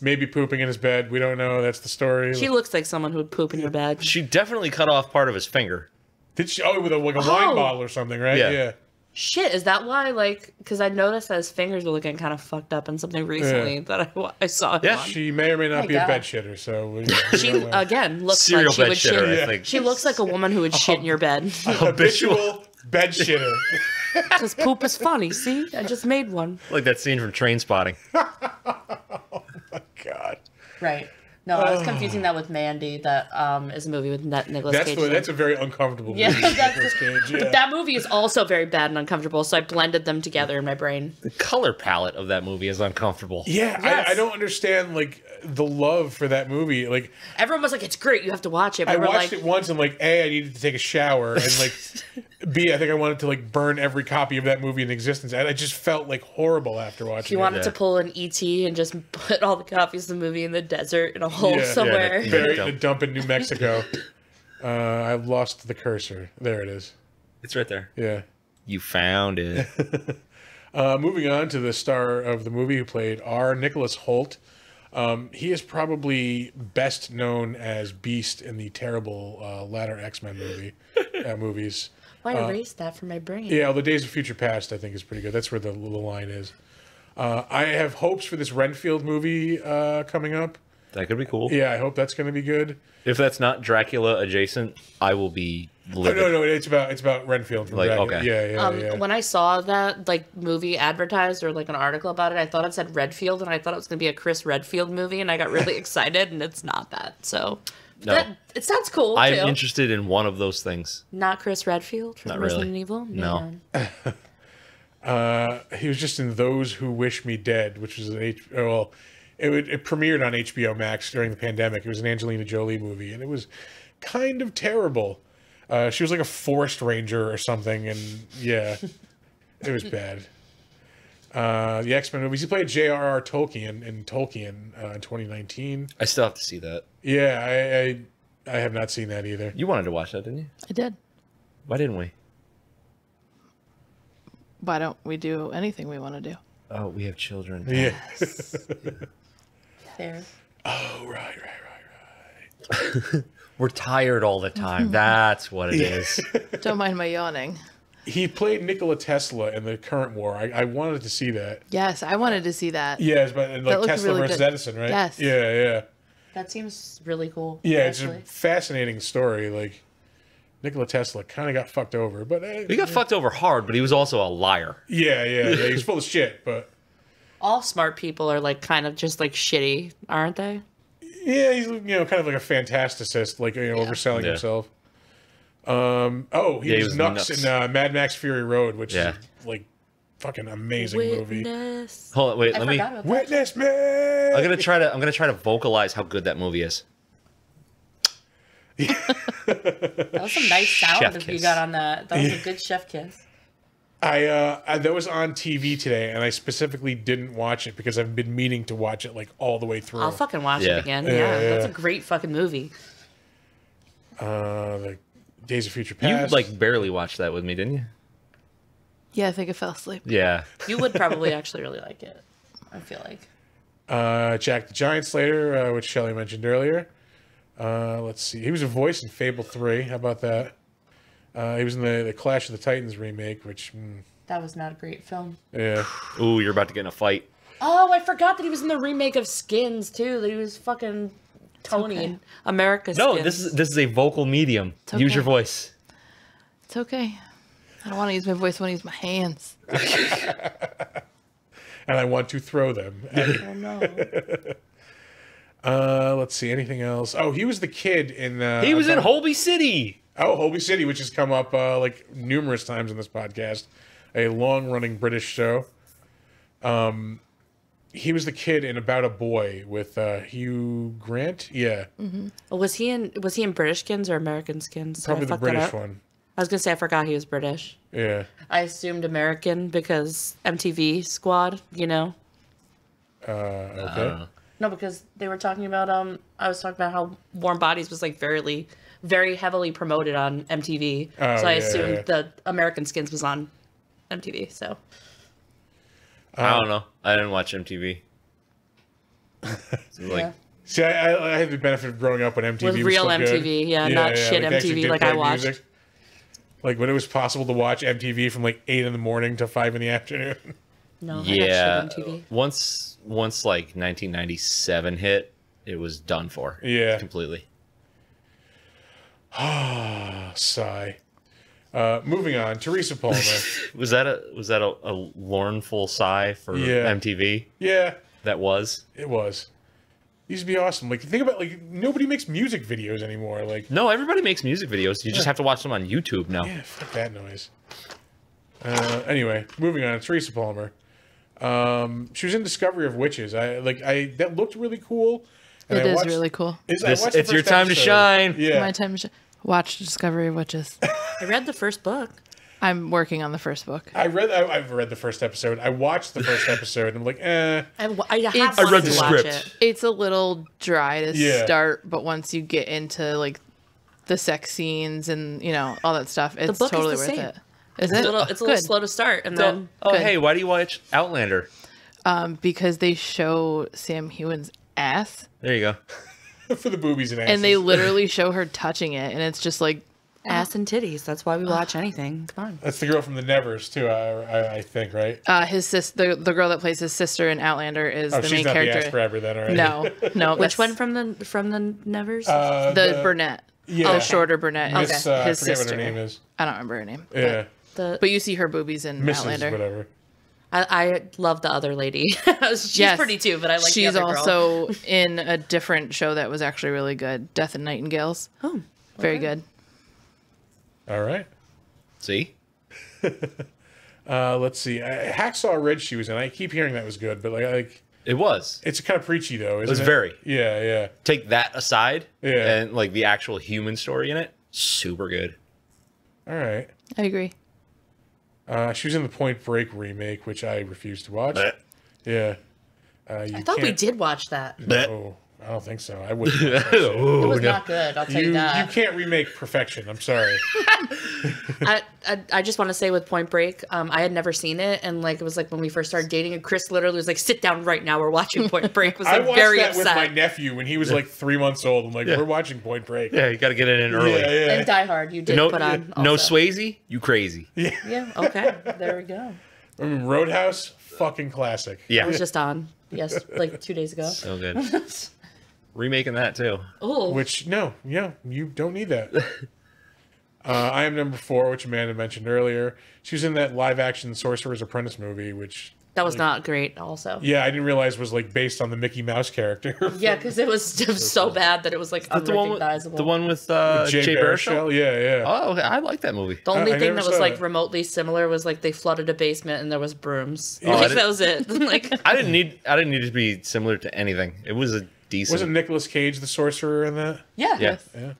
Maybe pooping in his bed. We don't know. That's the story. She looks like someone who would poop in your bed. She definitely cut off part of his finger. Did she? Oh, with a wine bottle or something, right? Yeah. Shit, is that why? Like, because I noticed that his fingers were looking kind of fucked up in something recently that I saw him Yeah, on. She may or may not my be a God. bed shitter. So we She don't know. again looks Serial like she bed would shitter, shit. I think. She looks like a woman who would shit in your bed. Habitual bed shitter. Because poop is funny. See, I just made one. Like that scene from Train Spotting. God. Right. No, I was confusing that with Mandy. That is a movie with Nicolas Cage. That's a very uncomfortable movie. Yeah, with that's- Nicolas Cage, yeah. But that movie is also very bad and uncomfortable, so I blended them together in my brain. The color palette of that movie is uncomfortable. Yeah, Yes. I don't understand like the love for that movie. Like Everyone was like, "It's great, you have to watch it." But I we're watched like, it once and like A, I needed to take a shower, and like B, I think I wanted to like burn every copy of that movie in existence. And I just felt like horrible after watching you it. wanted to pull an ET and just put all the copies of the movie in the desert in a hole somewhere. Buried in a dump in New Mexico. I've lost the cursor. There it is. It's right there. Yeah. You found it. Moving on to the star of the movie who played R. Nicholas Holt. He is probably best known as Beast in the terrible latter X-Men movies. Why erase that from my brain? Yeah, The Days of Future Past, I think, is pretty good. That's where the little line is. I have hopes for this Renfield movie coming up. That could be cool. Yeah, I hope that's going to be good. If that's not Dracula adjacent, I will be livid. No, it's about Renfield from Like, Dracula. okay. Yeah. When I saw that movie advertised or an article about it, I thought it said Redfield, and I thought it was going to be a Chris Redfield movie, and I got really excited, and it's not that. So No. it sounds cool. I'm too. interested in one of those things. Not Chris Redfield from Not Resident really. Evil. No. Man. He was just in Those Who Wish Me Dead, which was it premiered on HBO Max during the pandemic. It was an Angelina Jolie movie, and it was kind of terrible. She was like a forest ranger or something, and yeah, it was bad. The X-Men movies. He played J.R.R. Tolkien in 2019. I still have to see that. Yeah, I have not seen that either. You wanted to watch that, didn't you? I did. Why didn't we? Why don't we do anything we want to do? Oh, we have children. Yeah. Fair. Oh, right. We're tired all the time. That's what it is. Don't mind my yawning. He played Nikola Tesla in the current war. I wanted to see that. Yes, I wanted to see that. Yes, but like looked Tesla really versus good. Edison, right? Yes. Yeah. That seems really cool. Yeah, it's actually. a fascinating story. Like, Nikola Tesla kind of got fucked over, but He got fucked over hard, but he was also a liar. yeah, he's full of shit. But All smart people are kind of just shitty, aren't they? yeah, he's kind of like a fantasticist, overselling Yeah. himself. He he was was Nux Nux. in Mad Max Fury Road, which Yeah. is fucking amazing movie. Witness. Hold on, wait, I let me. forgot about that. Witness me. I'm gonna try to vocalize how good that movie is. That was some nice sound Chef if you kiss. got on that. That was a good chef kiss. That was on TV today, and I specifically didn't watch it because I've been meaning to watch it all the way through. I'll fucking watch Yeah. it again. Yeah, Yeah, yeah. that's a great fucking movie. The Days of Future You Past. barely watched that with me, didn't you? Yeah, I think I fell asleep. Yeah. You would probably actually really like it. I feel like. Jack the Giant Slayer, which Shelley mentioned earlier. Let's see. He was a voice in Fable 3. How about that? He was in the Clash of the Titans remake, which, That was not a great film. yeah. Ooh, you're about to get in a fight. Oh, I forgot that he was in the remake of Skins too. That he was fucking Tony okay. in America's No, Skins. this is a vocal medium. It's Use your okay. voice. It's okay. I don't want to use my voice. I want to use my hands. And I want to throw them. Oh no. Let's see. Anything else? Oh, he was the kid in... He was in Holby City. Oh, Holby City, which has come up numerous times in this podcast. A long-running British show. He was the kid in About a Boy with Hugh Grant. Yeah, Was he in British Skins or American Skins? Did I probably the fuck that British up? one. I was gonna say I forgot he was British. Yeah. I assumed American because MTV Squad, Okay. No, because they were talking about I was talking about how Warm Bodies was very, very heavily promoted on MTV. Oh, so I yeah, assumed yeah. the American Skins was on MTV. So I don't know. I didn't watch MTV. yeah. See, I had the benefit of growing up when MTV With was real still good. MTV, yeah, not shit they actually MTV did like I play watched. music. Like when it was possible to watch MTV from 8 in the morning to 5 in the afternoon. No, Yeah. I got shit MTV. Once 1997 hit, it was done for. Yeah. Completely. Sigh. Moving on, Teresa Palmer. Was that a mournful sigh for Yeah. MTV? Yeah, That was. it was. Used to be awesome. Think about nobody makes music videos anymore. No, everybody makes music videos. You just have to watch them on YouTube now. Yeah, fuck that noise. Anyway, moving on. Teresa Palmer. She was in Discovery of Witches. That looked really cool. And It I is watched- really cool. I watched the It's your first time to episode. shine. Yeah. My time to watch Discovery of Witches. I read the first book. I'm working on the first book. I've read the first episode. I watched the first episode and I'm like, eh. I have It's- I wanted read the to watch script. it. It's a little dry to Yeah. start, but once you get into the sex scenes and all that stuff. It's book is totally the worth same. it. Is it? It's a little slow to start, and then Good. Hey, why do you watch Outlander? Because they show Sam Hewen's ass, There you go. For the boobies and asses. and they literally show her touching it, and it's just like, ass and titties. That's why we watch anything. Come on. That's the girl from the Nevers too. I think, right? his sister, the girl that plays his sister in Outlander is Oh, the she's main not character. the ass grabber then, already. No. Which that's one from the Nevers? the brunette? Yeah. The shorter brunette. Miss, Okay. I His forget sister. what her name is. I don't remember her name. Yeah, But you see her boobies in Mrs. Outlander. whatever. I love the other lady. She's Yes. pretty too, but I like She's the other girl. also in a different show that was actually really good, Death and Nightingales. Oh, Very good. All right. See? Let's see. Hacksaw Ridge she was in. I keep hearing that was good, but like It was. it's kind of preachy though, isn't it? was very. Yeah, yeah. Take that aside, Yeah. and like the actual human story in it, super good. All right. I agree. She was in the Point Break remake, which I refused to watch. Blech. Yeah. I thought we did watch that. No, I don't think so. I wouldn't. watch that shit. It was not good. I'll tell you You that. can't remake perfection. I'm sorry. I just want to say with Point Break, I had never seen it, and like it was like when we first started dating, and Chris literally was like, "Sit down right now. We're watching Point Break." Was I like watched very that upset. with my nephew when he was like 3 months old. I'm like, Yeah. we're watching Point Break. Yeah, you got to get it in early. Yeah, yeah. And Die Hard, you did No, put on. no also. Swayze, you crazy. Yeah. Okay. There we go. I mean, Roadhouse, fucking classic. Yeah, I was just on. Yes, like 2 days ago. so good. Remaking that too. Oh, Which you don't need that. I Am Number 4, which Amanda mentioned earlier. She was in that live action Sorcerer's Apprentice movie, which that was not great. Also. I didn't realize was like based on the Mickey Mouse character. Yeah, because it was so bad that it was like unrecognizable. Oh. The one with Jay Jay Baruchel. Baruchel. Yeah. Oh, okay. I like that movie. The only I thing never that was saw like it. remotely similar was like they flooded a basement and there was brooms. Oh, I like didn't- that was it. Like I didn't need it to be similar to anything. It was a decent. Wasn't Nicolas Cage the sorcerer in that? yeah. Yeah. Yeah.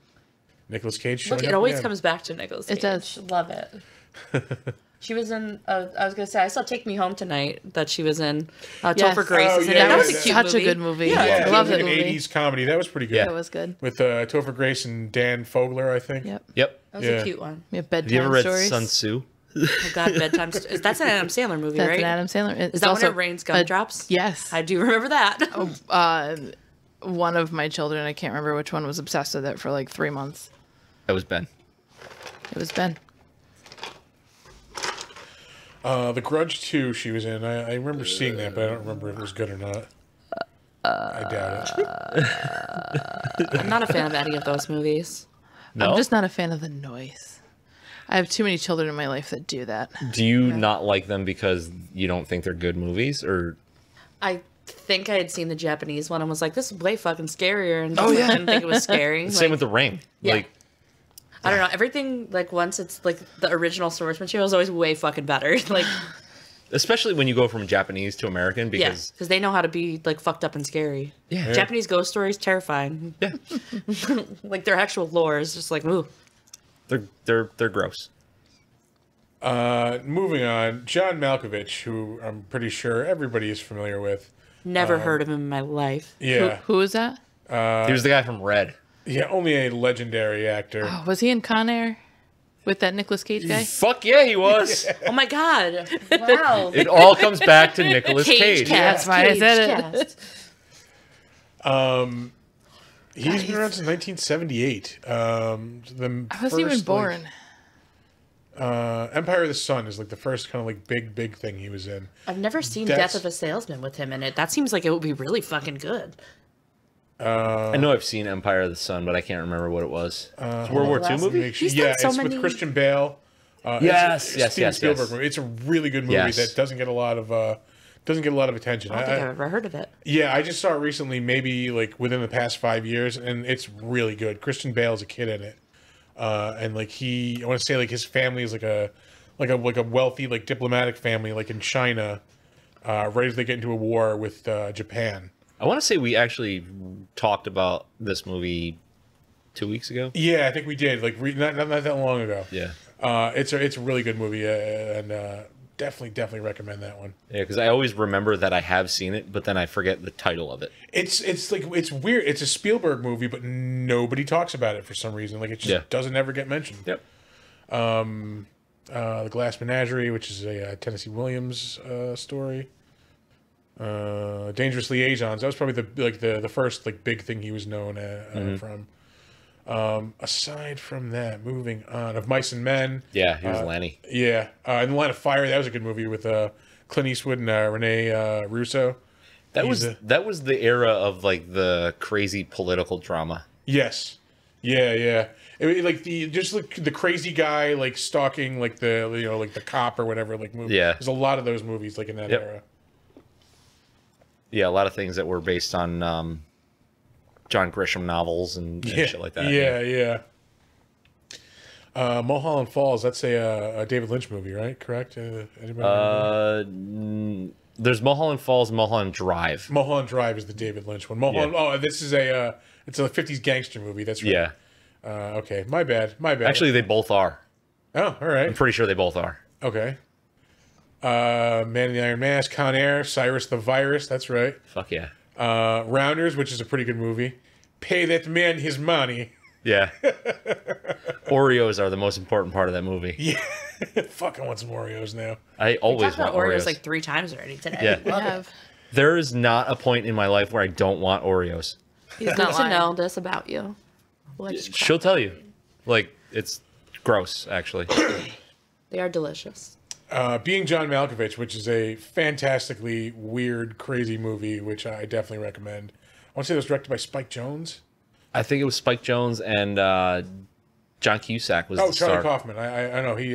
Nicolas Cage showing Look, it up always again. comes back to Nicolas Cage. It does. Love it. She was in. I was gonna say I saw Take Me Home Tonight that she was in. Yes. Topher Grace Oh, is in yeah, it. That was a yeah. cute Such movie. a good movie. Yeah, Yeah, I love it that was like movie. an 80s comedy. That was pretty good. It was good. With Topher Grace and Dan Fogler, I think. Yep. Yep. That was Yeah. a cute one. We have Have bedtime you ever read stories. Sun Tzu? Oh God, bedtime. That's an Adam Sandler movie, That's right? an Adam Sandler. Is that when it rains gumdrops? Yes. I do remember that. One of my children, I can't remember which one, was obsessed with it for like 3 months. That was Ben. It was Ben. The Grudge 2 she was in. I remember seeing that, but I don't remember if it was good or not. I doubt it. I'm not a fan of any of those movies. No. I'm just not a fan of the noise. I have too many children in my life that do that. Do you not like them because you don't think they're good movies, or? I think I had seen the Japanese one and was like, "This is way fucking scarier," and Oh, just, yeah. didn't think it was scary. Same Like, with The Ring. Yeah. Like, I don't know. Everything like once it's like the original source material is always way fucking better. Like especially when you go from Japanese to American, yeah, because because they know how to be like fucked up and scary. yeah, Japanese ghost stories terrifying. yeah, Like their actual lore is just like ooh. they're gross. Moving on, John Malkovich, who I'm pretty sure everybody is familiar with. Never heard of him in my life. Yeah. Who is that? He was the guy from Red. Yeah, only a legendary actor. Oh, was he in Con Air with that Nicolas Cage guy? Fuck yeah, he was. Oh my god! Wow. It all comes back to Nicolas Cage. That's why I said it. He's been around since 1978. I wasn't even born. Empire of the Sun is like the first kind of like big thing he was in. I've never seen That's- Death of a Salesman with him in it. That seems like it would be really fucking good. I know I've seen Empire of the Sun, but I can't remember what it was. It's a World War II last- movie. Make He's yeah, done so it's many- with Christian Bale. Yes, it's a yes, Steven yes, Spielberg yes. movie. It's a really good movie Yes. that doesn't get a lot of attention. I don't think I've ever heard of it. Yeah, I just saw it recently, maybe like within the past 5 years, and it's really good. Christian Bale's a kid in it, and like I want to say like his family is like a wealthy like diplomatic family like in China, right as they get into a war with Japan. I want to say we actually talked about this movie 2 weeks ago. Yeah, I think we did like not that long ago. Yeah. It's a really good movie, and definitely recommend that one. Yeah, because I always remember that I have seen it, but then I forget the title of it. It's weird. It's a Spielberg movie, but nobody talks about it for some reason. Like it just doesn't ever get mentioned. Yep. The Glass Menagerie, which is a Tennessee Williams story. Dangerous Liaisons. That was probably the first big thing he was known from. Aside from that, moving on, Of Mice and Men. Yeah, he was Lanny. Yeah, in The Line of Fire, that was a good movie with Clint Eastwood and Rene Russo. That was the era of the crazy political drama. Yes, yeah. The crazy guy stalking the cop or whatever movie. Yeah, there's a lot of those movies in that era. Yeah, a lot of things that were based on John Grisham novels and shit like that. Yeah. Mulholland Falls, that's a David Lynch movie, right? Correct? There's Mulholland Falls and Mulholland Drive. Mulholland Drive is the David Lynch one. This is it's a 50s gangster movie. That's right. Yeah. Okay, my bad. Actually, they both are. Oh, all right. I'm pretty sure they both are. Okay. Man in the Iron Mask, Con Air, Cyrus the Virus, that's right. Fuck yeah. Rounders, which is a pretty good movie. Pay that man his money. Yeah. Oreos are the most important part of that movie. Yeah. Fuck, I want some Oreos now. I always want Oreos. Like 3 times already today. Yeah. We have. There is not a point in my life where I don't want Oreos. He's not to know this about you. She'll tell you. It's gross, actually. They are delicious. Being John Malkovich, which is a fantastically weird, crazy movie, which I definitely recommend. I want to say it was directed by Spike Jonze. I think it was Spike Jonze and John Cusack was the Charlie star. Kaufman. I know he.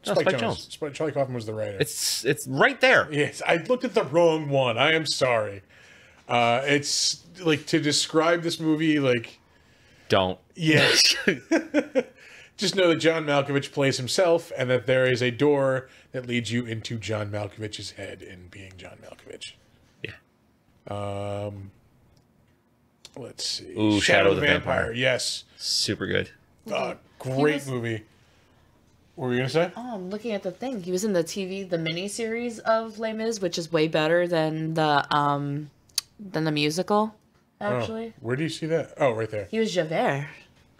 Spike Jonze. Charlie Kaufman was the writer. It's right there. Yes, I looked at the wrong one. I am sorry. It's to describe this movie Don't. Yes. Just know that John Malkovich plays himself, and that there is a door that leads you into John Malkovich's head in Being John Malkovich. Yeah. Let's see. Ooh, Shadow the Vampire. Yes. Super good. Great movie. What were you gonna say? Oh, I'm looking at the thing. He was in the mini series of Les Mis, which is way better than the musical. Actually. Where do you see that? Oh, right there. He was Javert.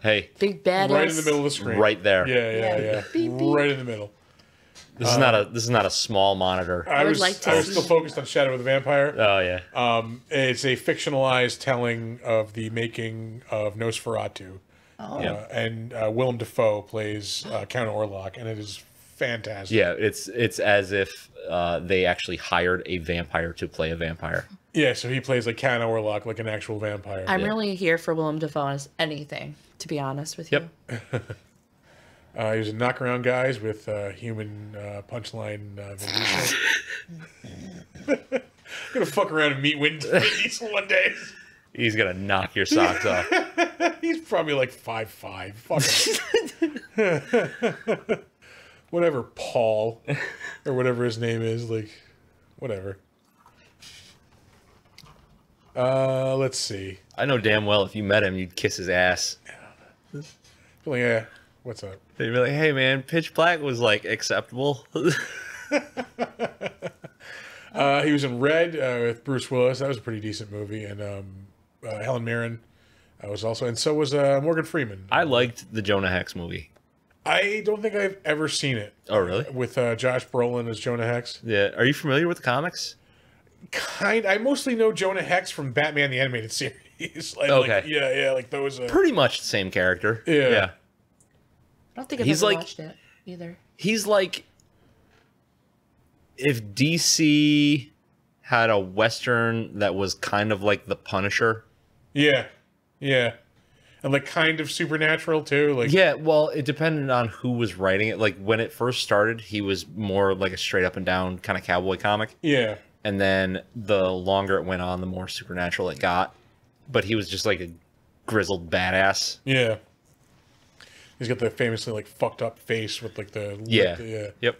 Hey. Big badass. Right in the middle of the screen. Right there. Yeah. Beep, beep. Right in the middle. This is not a small monitor. I was like to see. still focused on Shadow of the Vampire. Oh yeah. It's a fictionalized telling of the making of Nosferatu. Oh. And Willem Dafoe plays Count Orlok, and it is fantastic. Yeah, it's as if they actually hired a vampire to play a vampire. Yeah, so he plays Count Orlok, an actual vampire. I'm really here for Willem Dafoe as anything, to be honest with you. Yep. He was in Knock Around Guys with human punchline Vin Diesel. Gonna fuck around and meet Vin Diesel one day. He's gonna knock your socks off. He's probably 5'5". Fuck him. Whatever, Paul, or whatever his name is, whatever. Let's see. I know damn well if you met him, you'd kiss his ass. Yeah. What's up? They'd be like, "Hey man, Pitch Black was acceptable." He was in Red with Bruce Willis. That was a pretty decent movie, and Helen Mirren was also, and so was Morgan Freeman. I liked the Jonah Hex movie. I don't think I've ever seen it. Oh really? With Josh Brolin as Jonah Hex. Yeah. Are you familiar with the comics? I mostly know Jonah Hex from Batman the Animated Series. Okay. Those. Pretty much the same character. Yeah. I don't think I've He's ever watched it either. He's if DC had a Western that was kind of like The Punisher. Yeah. And kind of supernatural too. Yeah, well, it depended on who was writing it. When it first started, he was more a straight up and down kind of cowboy comic. Yeah. And then the longer it went on, the more supernatural it got. But he was just a grizzled badass. Yeah. He's got the famously fucked up face with the yeah. Yep.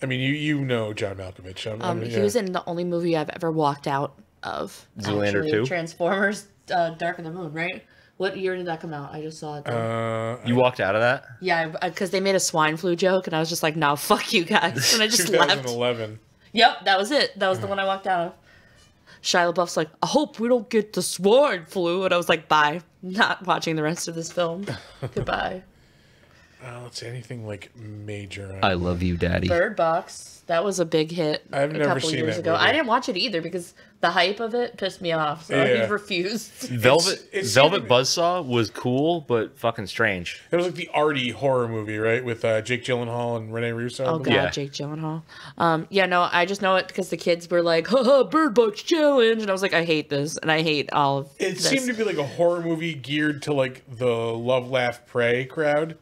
I mean, you know John Malkovich. He was in the only movie I've ever walked out of. Zoolander 2? Transformers, Dark of the Moon, right? What year did that come out? I just saw it. Though. You walked out of that? Yeah, because they made a swine flu joke, and I was just like, "No, fuck you guys," and I just left. 2011. Yep, that was it. That was the one I walked out of. Shia LaBeouf's like, "I hope we don't get the swine flu," and I was like, "Bye." Not watching the rest of this film. Goodbye. Let's see, anything like major. I Love You, Daddy. Bird Box. That was a big hit I've a never couple seen years that ago. movie. I didn't watch it either because the hype of it pissed me off. So Yeah. I refused. Velvet It Buzzsaw was cool, but fucking strange. It was like the arty horror movie, right? With Jake Gyllenhaal and Rene Russo. Oh god, Yeah. Jake Gyllenhaal. Yeah, no, I just know it because the kids were like, "Haha, Bird Box challenge," and I was like, "I hate this," and I hate all of It this. seemed to be like a horror movie geared to like the Love, Laugh, Pray crowd.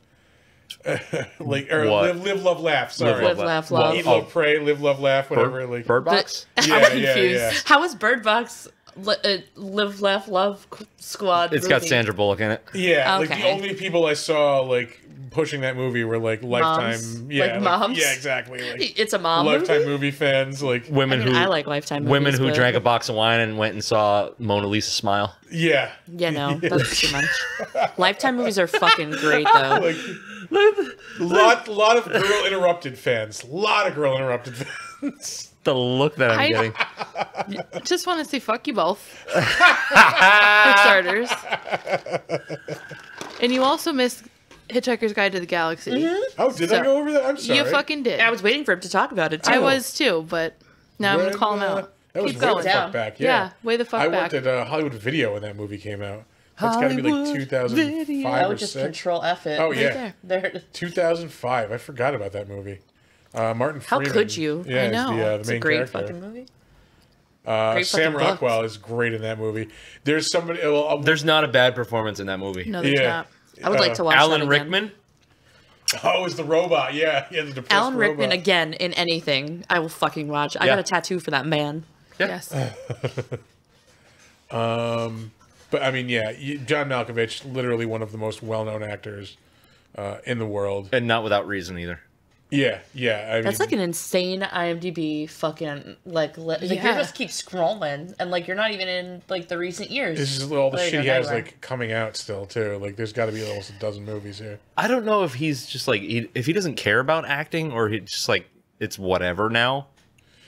Like or What? live, love, laugh. Sorry, Live, laugh, love. Eat, love, pray, live, love, laugh. Whatever. Like Bird Box? Yeah, I'm yeah, confused. yeah. How is Bird Box Live, Laugh, Love Squad? It's got movie? Sandra Bullock in it. Yeah, like the Okay. only people I saw like pushing that movie were like Lifetime. Moms? Yeah, Like moms? Yeah, exactly. Like It's a mom Lifetime movie. movie fans. Like I Women mean, who I like Lifetime movies. women who but- drank a box of wine and went and saw Mona Lisa smile. yeah, Yeah, no, that's too much. Lifetime movies are fucking great though. like lot of Girl Interrupted fans. Lot of Girl Interrupted fans. The look that I'm getting. I just want to say fuck you both. For starters. And you also missed Hitchhiker's Guide to the Galaxy. Oh, did I So- go over that? I'm sorry. You fucking did. I was waiting for him to talk about it too. I was too, but now I'm When, gonna call him out. That was Keep way going. the fuck back. Yeah, Yeah, way the fuck I back. worked at Hollywood Video when that movie came out. That's got to be like Hollywood 2005 Video. I or would just 6. control F it. Oh Right yeah, there. 2005. I forgot about that movie. Martin How Freeman. could you? Yeah, I is know. the It's main a great character. fucking movie. Sam great fucking book. Rockwell is great in that movie. There's somebody. Well, There's not a bad performance in that movie. No, there's Yeah. not. I would like to watch Alan that again. Rickman. oh, it's the robot. Yeah, the depressed Alan Rickman robot. again in anything. I will fucking watch. I Yeah. got a tattoo for that man. Yes. But I mean, yeah, John Malkovich, literally one of the most well-known actors in the world. And not without reason either. Yeah. I That's mean, like an insane IMDb fucking like you Yeah. just keep scrolling and like you're not even in like the recent years. this is all the There you shit he go, has there you like coming out still too. Like, there's got to be almost a dozen movies here. I don't know if he's just like if he doesn't care about acting or he just like it's whatever now.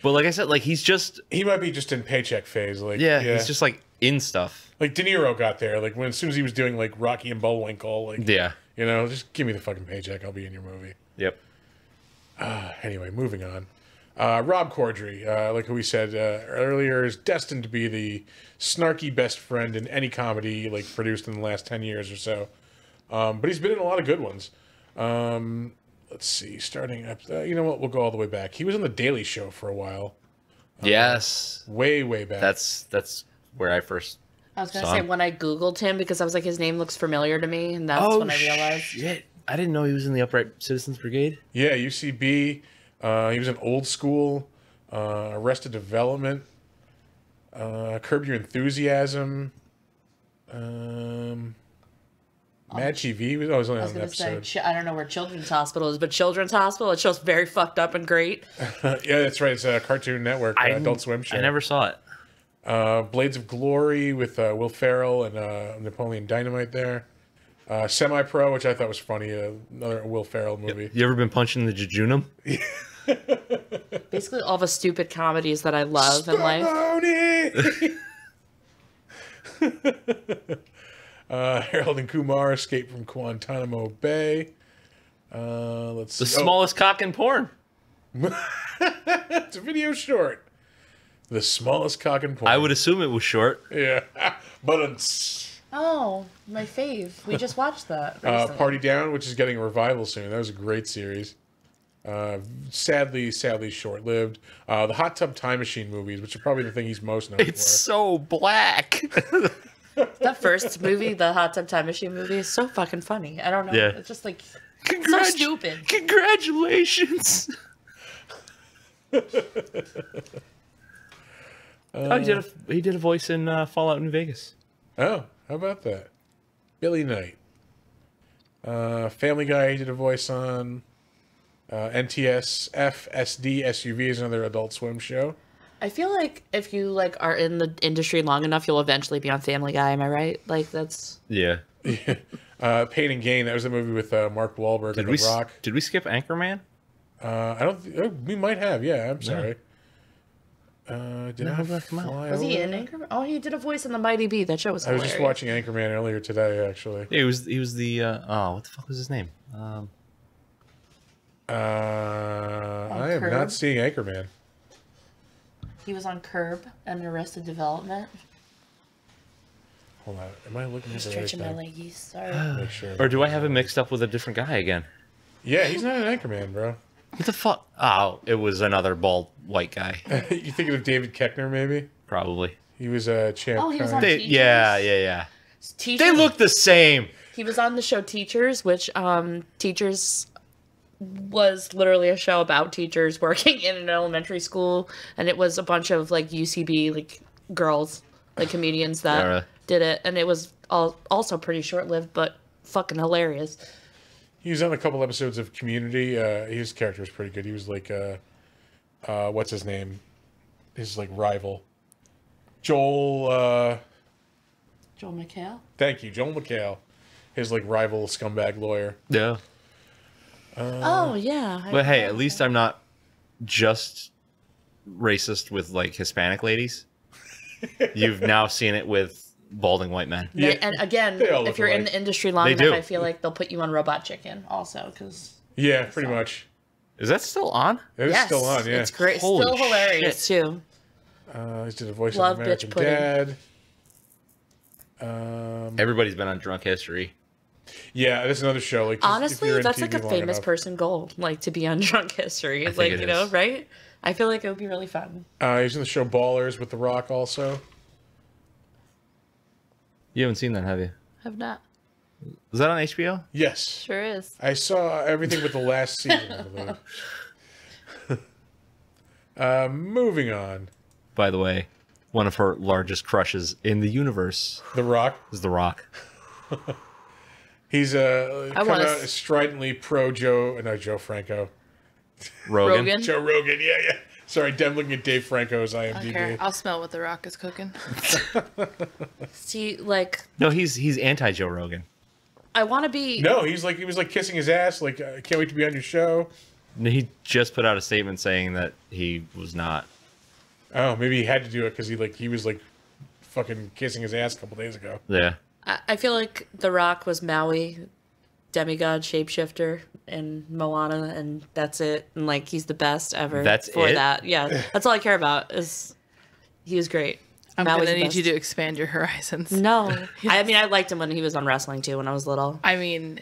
But like I said, like he's just He might be just in paycheck phase. Like, he's just like in stuff. like De Niro got there. Like as soon as he was doing like Rocky and Bullwinkle, like Yeah. you know, just give me the fucking paycheck. I'll be in your movie. Yep. Anyway, moving on. Rob Cordray, like we said earlier, is destined to be the snarky best friend in any comedy like produced in the last 10 years or so. But he's been in a lot of good ones. Let's see, starting up. You know what? We'll go all the way back. He was on The Daily Show for a while. Yes. Way back. That's where I first I was gonna saw say him. when I googled him because I was like his name looks familiar to me and that's when I realized. Shit. I didn't know he was in the Upright Citizens Brigade. Yeah, UCB. He was in Old School, Arrested Development, Curb Your Enthusiasm, Mad TV. Was only I was on an gonna say episode. I don't know where Children's Hospital is, but Children's Hospital it shows very fucked up and great. Yeah, that's right. It's a Cartoon Network, Adult Swim show. I never saw it. Blades of Glory with Will Ferrell and Napoleon Dynamite there. Semi-Pro, which I thought was funny. Another Will Ferrell movie. You ever been punching the jejunum? Basically all the stupid comedies that I love in life. Spumoni! Harold and Kumar Escape from Guantanamo Bay. Let's see. The smallest cock in porn. It's a video short. The smallest cock in porn. I would assume it was short. Yeah. But Oh, my fave. We just watched that recently. Party Down, which is getting a revival soon. That was a great series. Sadly short-lived. The Hot Tub Time Machine movies, which are probably the thing he's most known It's so black. That first movie, the Hot Tub Time Machine movie, is so fucking funny. I don't know. Yeah. It's just like so stupid. Congratulations. Oh, he did a voice in Fallout New Vegas. Oh, how about that? Billy Knight. Family Guy, he did a voice on. NTS FSD SUV is another Adult Swim show. I feel like if you like are in the industry long enough, you'll eventually be on Family Guy. Am I right? Like that's Yeah. Pain and Gain. That was the movie with Mark Wahlberg and The Rock. Did we skip Anchorman? I don't. We might have. Yeah, I'm sorry. Did I fly was he over? in Anchorman? Oh, he did a voice in the Mighty Bee. That show was I was hilarious. just watching Anchorman earlier today, actually. Yeah, he was the what the fuck was his name? I am Curb? not seeing Anchorman. He was on Curb and Arrested Development. Hold on. Am I looking at the right Stretching my thing? leggies. Sorry. Make sure. Or do I have him mixed up with a different guy again? Yeah, he's not an Anchorman, bro. What the fuck? Oh, it was another bald white guy, You thinking of David Koechner, maybe? probably. He was a champ. Oh, he was on They, Teachers? yeah. Teachers. They look the same. He was on the show Teachers, which Teachers was literally a show about teachers working in an elementary school, and it was a bunch of like UCB like girls, like comedians that Yeah, really. did it, and it was also pretty short lived, but fucking hilarious. He was on a couple episodes of Community. His character was pretty good. He was like, what's his name? His like rival, Joel. Joel McHale. Thank you, Joel McHale. His like rival scumbag lawyer. Yeah. Oh yeah. But hey, at least I'm not just racist with like Hispanic ladies. You've now seen it with balding white men. Yeah, And again, they all look if you're in alike. the industry long They enough, do. I feel like they'll put you on Robot Chicken also because Yeah, pretty much. Is that still on? It is still on. Yeah. it's great. Holy Still hilarious too. He did a voice Love of bitch American pudding. Dad. Everybody's been on Drunk History. Yeah, that's another show. Like, just if Honestly, you're in that's TV like a long famous enough. person goal, like to be on Drunk History. think Like, it you know, is. right? I feel like it would be really fun. He's in the show Ballers with The Rock also. You haven't seen that, have you? Have not. Was that on HBO? Yes. Sure is. I saw everything with the last season, I believe. Moving on. By the way, one of her largest crushes in the universe The Rock. is The Rock. He's come wanna out stridently pro Joe Franco. Rogan. Joe Rogan, yeah. Sorry, I'm looking at Dave Franco's IMDb. Okay, I'll smell what the Rock is cooking. See, like, No, he's anti Joe Rogan. I want to be. No, he was like kissing his ass. Like, I can't wait to be on your show. He just put out a statement saying that he was not. Oh, maybe he had to do it because he was like fucking kissing his ass a couple days ago. Yeah. I feel like The Rock was Maui, demigod shapeshifter, and Moana, and that's it. And like, he's the best ever. That's for it? that. Yeah, that's all I care about. Is he was great. I'm Maui's gonna the need you best. to expand your horizons. No, I mean I liked him when he was on wrestling too. When I was little. I mean,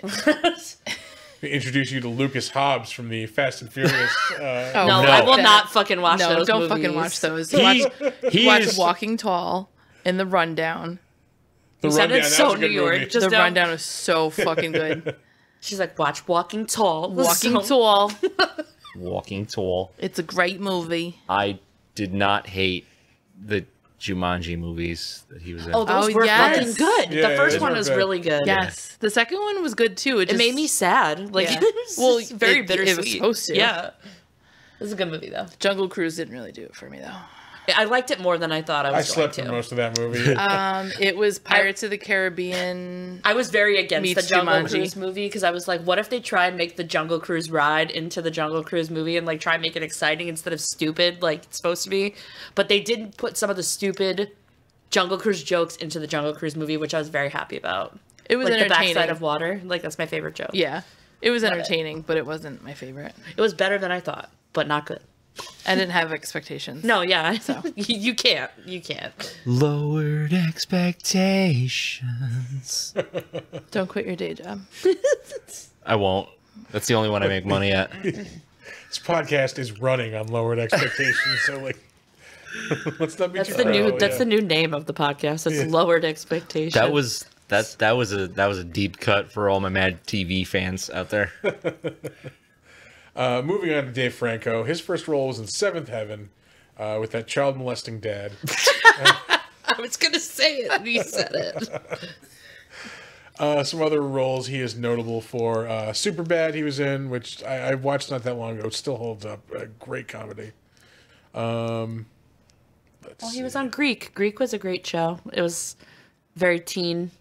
We introduce you to Lucas Hobbs from the Fast and Furious. oh, No, No. I will that- not fucking watch No, those. don't movies. fucking watch those. He Watch is Walking Tall and The Rundown. The You said Rundown, it's that so was a good New York. movie. Just The don't- Rundown is so fucking good. She's like, watch Walking Tall. Walking So- Tall. Walking Tall. It's a great movie. I did not hate the Jumanji movies that he was in. Oh, those Oh, were yes. fucking good. Yeah, the first those one were was good. really good. Yes. The second one was good too. It made me sad. Like, Yeah. it was Well, just very it bittersweet. was supposed to. Yeah. It was a good movie, though. Jungle Cruise didn't really do it for me though. I liked it more than I thought I was I going slept to. through most of that movie. It was Pirates of the Caribbean. I was very against the Meets Jungle Jumanji. Cruise movie because I was like, what if they try and make the Jungle Cruise ride into the Jungle Cruise movie and like try and make it exciting instead of stupid like it's supposed to be? But they didn't put some of the stupid Jungle Cruise jokes into the Jungle Cruise movie, which I was very happy about. It was Like the entertaining. backside of water. Like that's my favorite joke. Yeah. It was Love it. entertaining, but it wasn't my favorite. It was better than I thought, but not good. I didn't have expectations. No, yeah. You can't. You can't. Lowered expectations. Don't quit your day job. I won't. That's the only one I make money at. This podcast is running on lowered expectations, so like, let's not be. That's the new. Oh, That's yeah. the new name of the podcast. It's Yeah. Lowered Expectations. That was a deep cut for all my Mad TV fans out there. Moving on to Dave Franco. His first role was in Seventh Heaven with that child molesting dad. I was gonna say it. And you said it. Some other roles he is notable for. Superbad he was in, which I watched not that long ago. It still holds up. Great comedy. Well, he was on Greek. Greek was a great show. It was very teen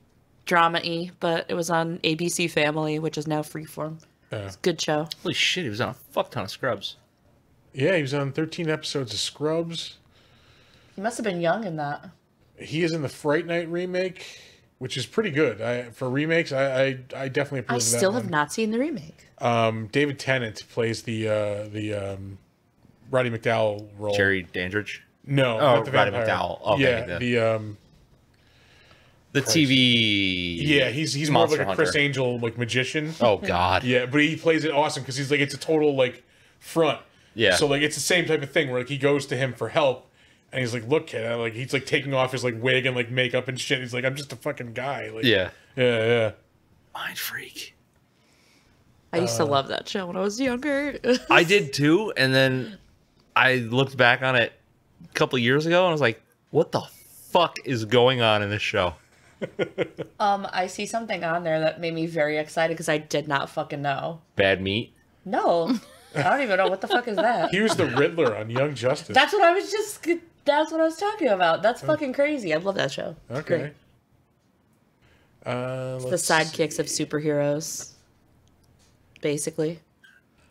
drama-y, but it was on ABC Family, which is now Freeform. It's a good show. Holy shit, he was on a fuck ton of Scrubs. Yeah, he was on 13 episodes of Scrubs. He must have been young in that. He is in the Fright Night remake, which is pretty good. For remakes, I definitely approve I of that still one. have not seen the remake. David Tennant plays the Roddy McDowell role. Jerry Dandridge. No, Oh, not the Roddy vampire. McDowell. Okay, Yeah, the TV. yeah, he's more of like Monster a Chris Hunter. Angel like magician. Oh God. Yeah, but he plays it awesome because he's like it's a total like front. Yeah. So like it's the same type of thing where like he goes to him for help, and he's like, "Look, kid," and, like he's like taking off his like wig and like makeup and shit. He's like, "I'm just a fucking guy." Like, Yeah. yeah. Mind freak. I used to love that show when I was younger. I did too, and then I looked back on it a couple years ago and I was like, "What the fuck is going on in this show?" I see something on there that made me very excited because I did not fucking know. Bad meat. No, I don't even know what the fuck is that. He was the Riddler on Young Justice. That's what I was just. That's what I was talking about. That's fucking crazy. I love that show. It's okay. great. The The sidekicks of superheroes, basically.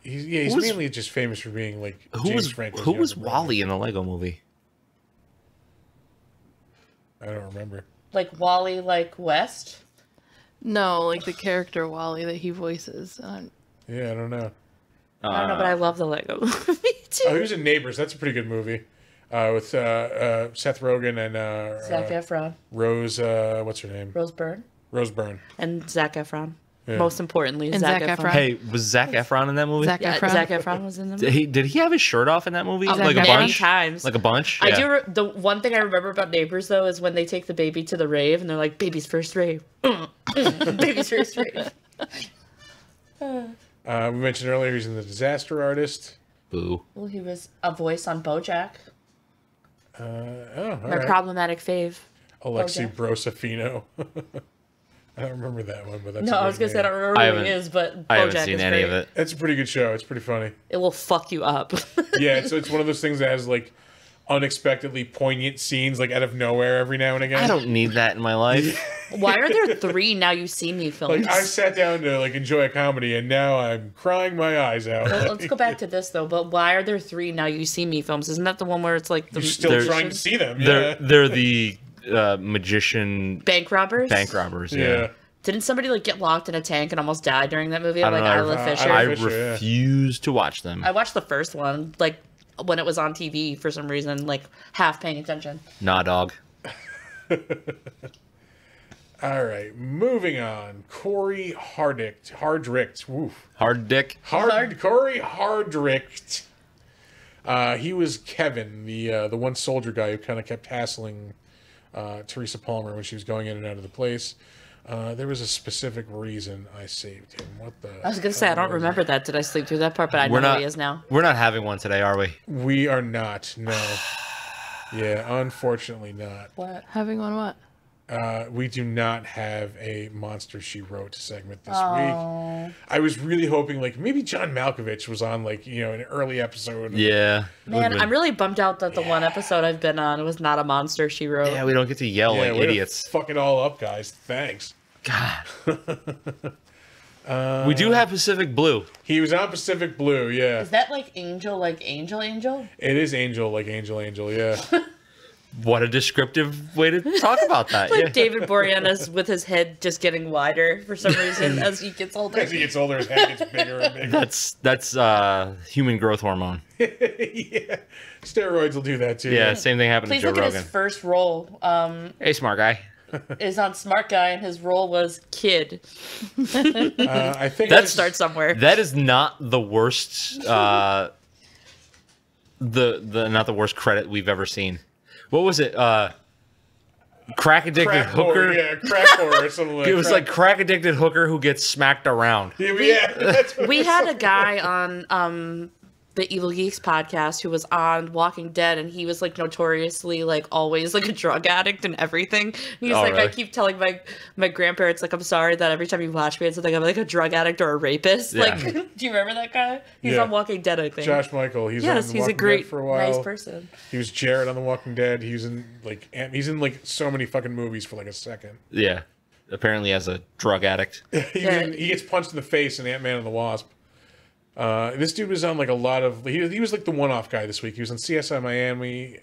He's was- mainly just famous for being like Who James was Franco's who was younger brother. Wally in the Lego Movie? I don't remember. Like Wally, like West. No, like the character Wally that he voices. Yeah, I don't know. I don't know, but I love the Lego movie too. Oh, he was in Neighbors. That's a pretty good movie. With Seth Rogen and Zac Efron, Rose. What's her name? Rose Byrne, Rose Byrne. and Zac Efron. Yeah. Most importantly, And Zac Zac Efron. Efron. Hey, was Zac Efron in that movie? Zac Yeah, Efron. Zac Efron was in the movie. Did he have his shirt off in that movie? Zac Like a Efron? Many bunch? times. Like a bunch? I Yeah. do. The one thing I remember about Neighbors though is when they take the baby to the rave and they're like, "Baby's first rave, baby's first rave." We mentioned earlier he's in The Disaster Artist. Boo. Well, he was a voice on BoJack. Oh, all My right. problematic fave. Alexi BoJack. Brosafino. I don't remember that one, but that's No, a I was great gonna say I name. don't remember I who he haven't- is, but I haven't BoJack seen is any great. of it. It's a pretty good show. It's pretty funny. It will fuck you up. Yeah, it's one of those things that has like unexpectedly poignant scenes like out of nowhere every now and again. I don't need that in my life. Why are there 3 Now You See Me films? Like I sat down to like enjoy a comedy, and now I'm crying my eyes out. Well, let's go back to this though. But why are there 3 Now You See Me films? Isn't that the one where it's like the You're still They're- trying to see them. They're Yeah. they're the magician bank robbers? bank robbers. Yeah. Yeah. Didn't somebody like get locked in a tank and almost die during that movie? I Like don't know. Isla Fisher. I Fisher, yeah. refuse to watch them. I watched the first one, like when it was on TV for some reason, like half paying attention. Nah, dog. All right, moving on. Corey Hardricht. Woof. Hard dick. Corey Hardricht. He was Kevin, the one soldier guy who kind of kept hassling Teresa Palmer when she was going in and out of the place. There was a specific reason I saved him. What the? I was gonna say I don't remember that. Did I sleep through that part? But I know who he is now. We're not having one today, are we? We are not. No. Yeah, unfortunately not. What? Having one what? We do not have a Monster She Wrote segment this week. I was really hoping like maybe John Malkovich was on like an early episode. Yeah. Man, I'm really bummed out that the one episode I've been on was not a Monster She Wrote. Yeah, we don't get to yell Yeah, like way to idiots. fuck it all up, guys. Thanks. God. We do have Pacific Blue. He was on Pacific Blue. Yeah, Is that like Angel, Angel? it is Angel, like Angel. Yeah. What a descriptive way to talk about that. Like Yeah. David Boreanaz with his head just getting wider for some reason as he gets older. As he gets older, his head gets bigger and bigger. That's human growth hormone. Yeah, steroids will do that too. Yeah, same thing happened Please to Joe look at Rogan. his first role. Hey, smart guy. Is on Smart Guy, and his role was Kid. I think That starts somewhere. That is not the worst. The not the worst credit we've ever seen. What was it? Crack addicted crack hooker. whore, yeah, crack whore or something like. It was like crack addicted hooker who gets smacked around. yeah, that's what We it had a was. guy on the Evil Geeks podcast who was on Walking Dead, and he was like notoriously like always like a drug addict and everything. He's like, really? I keep telling my grandparents like, I'm sorry that every time you watch me, it's like I'm like a drug addict or a rapist. Yeah. Like, do you remember that guy? He's on Walking Dead, I think. Josh Michael. He's yes, on he's Walking a great, Dead for a while. nice person. He was Jared on The Walking Dead. He's in like so many fucking movies for like a second. Yeah. Apparently as a drug addict. He gets punched in the face in Ant-Man and the Wasp. This dude was on like a lot of. He was like the one-off guy this week. He was on CSI Miami,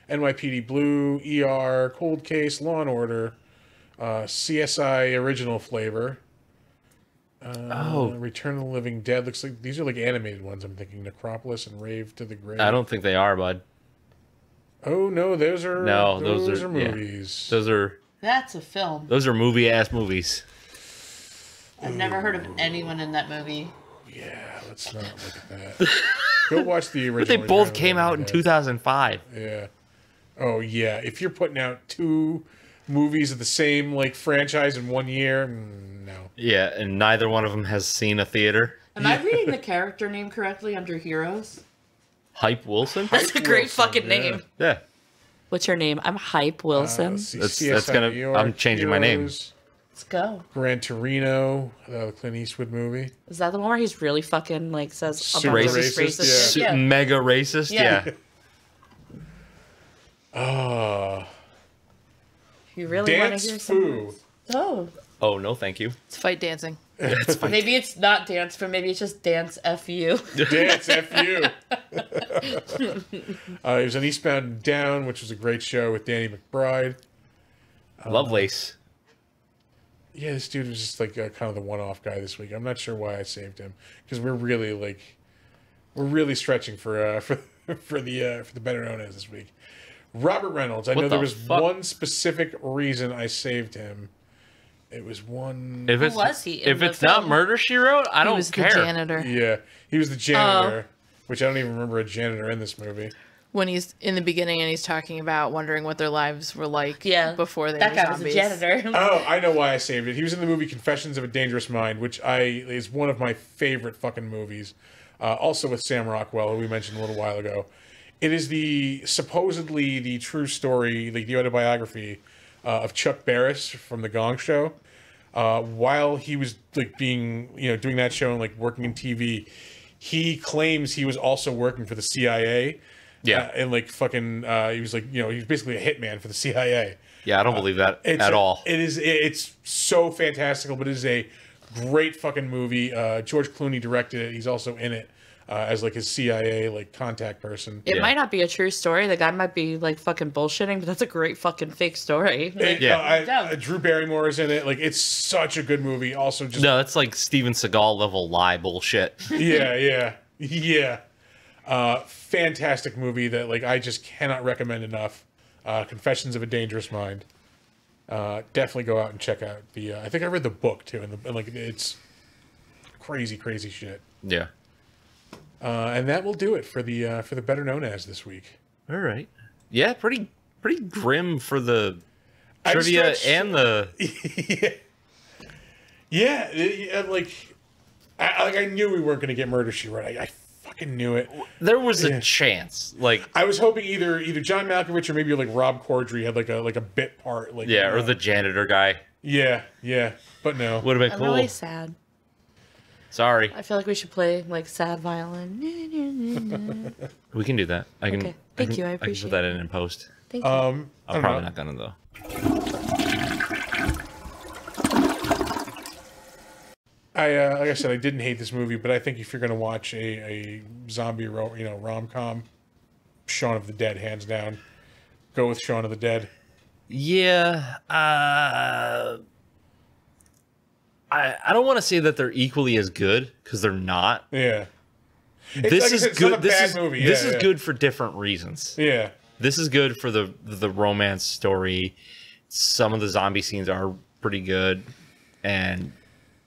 NYPD Blue, ER, Cold Case, Law and Order, CSI Original Flavor. Return of the Living Dead. Looks like these are like animated ones. I'm thinking Necropolis and Rave to the Grave. I don't think they are, bud. Oh no, those are movies. That's a film. Those are movie-ass movies. I've never heard of anyone in that movie. Yeah, let's not look at that. Go watch the original. But they both Return of the came Living out in Dead. 2005. Yeah. Oh yeah. If you're putting out 2 movies of the same like franchise in 1 year, no. Yeah, and neither one of them has seen a theater. Am I reading the character name correctly under Heroes? Hype Wilson? That's a great Wilson, fucking name. Yeah. What's your name? I'm Hype Wilson. That's gonna. New York, I'm changing my name. Heroes, Let's go. Gran Torino, the Clint Eastwood movie. Is that the one where he's really fucking like says a Super bunch of racist, racist yeah. shit? Mega racist? Yeah. Oh, You really want Dance to hear Foo. Oh, Oh, no, thank you. It's fight dancing. maybe it's not dance, but maybe it's just dance fu. Dance F.U. He was on Eastbound and Down, which was a great show with Danny McBride. Lovelace. Yeah, this dude was just like kind of the one-off guy this week. I'm not sure why I saved him because we're really stretching for the better known as this week. Robert Reynolds. I know there was one specific reason I saved him. It was one. If it's, was he in If the it's not film? Murder, She Wrote, I He don't was care. the janitor. Yeah, he was the janitor, which I don't even remember a janitor in this movie. When he's in the beginning and he's talking about wondering what their lives were like before they that were guy zombies. was a janitor. Oh, I know why I saved it. He was in the movie Confessions of a Dangerous Mind, which is one of my favorite fucking movies. Also with Sam Rockwell, who we mentioned a little while ago. It is supposedly the true story, like the autobiography of Chuck Barris from The Gong Show. While he was like doing that show and like working in TV, he claims he was also working for the CIA. Yeah. And like fucking, he was like, he was basically a hitman for the CIA. Yeah, I don't believe that at all. It's so fantastical, but it is a great fucking movie. George Clooney directed it. He's also in it as like his CIA like contact person. It might not be a true story. The guy might be like fucking bullshitting, but that's a great fucking fake story. Drew Barrymore is in it. Like it's such a good movie. Also, just No, that's like Steven Seagal level lie bullshit. yeah. Fantastic movie that like I just cannot recommend enough. Confessions of a Dangerous Mind. Definitely go out and check out the. I think I read the book too, and like it's crazy shit. Yeah. And that will do it for the better known as this week. All right. Yeah, pretty grim for the trivia and the. I knew we weren't going to get Murder, She Wrote. I fucking knew it. There was a chance. Like I was hoping either John Malkovich or maybe like Rob Corddry had like a bit part. Like or the janitor guy. Yeah, but no. Would have been I'm cool. really sad. Sorry. I feel like we should play like sad violin. We can do that. I can. Okay. Thank you. I I can appreciate put that in post. Thank you. I'm probably not gonna though. Like I said, I didn't hate this movie, but I think if you're gonna watch a zombie rom-com, Shaun of the Dead, hands down. Go with Shaun of the Dead. Yeah. I don't want to say that they're equally as good because they're not. Yeah. This like is it's not good. a This bad is movie. this Yeah, is yeah. good for different reasons. Yeah. This is good for the romance story. Some of the zombie scenes are pretty good, and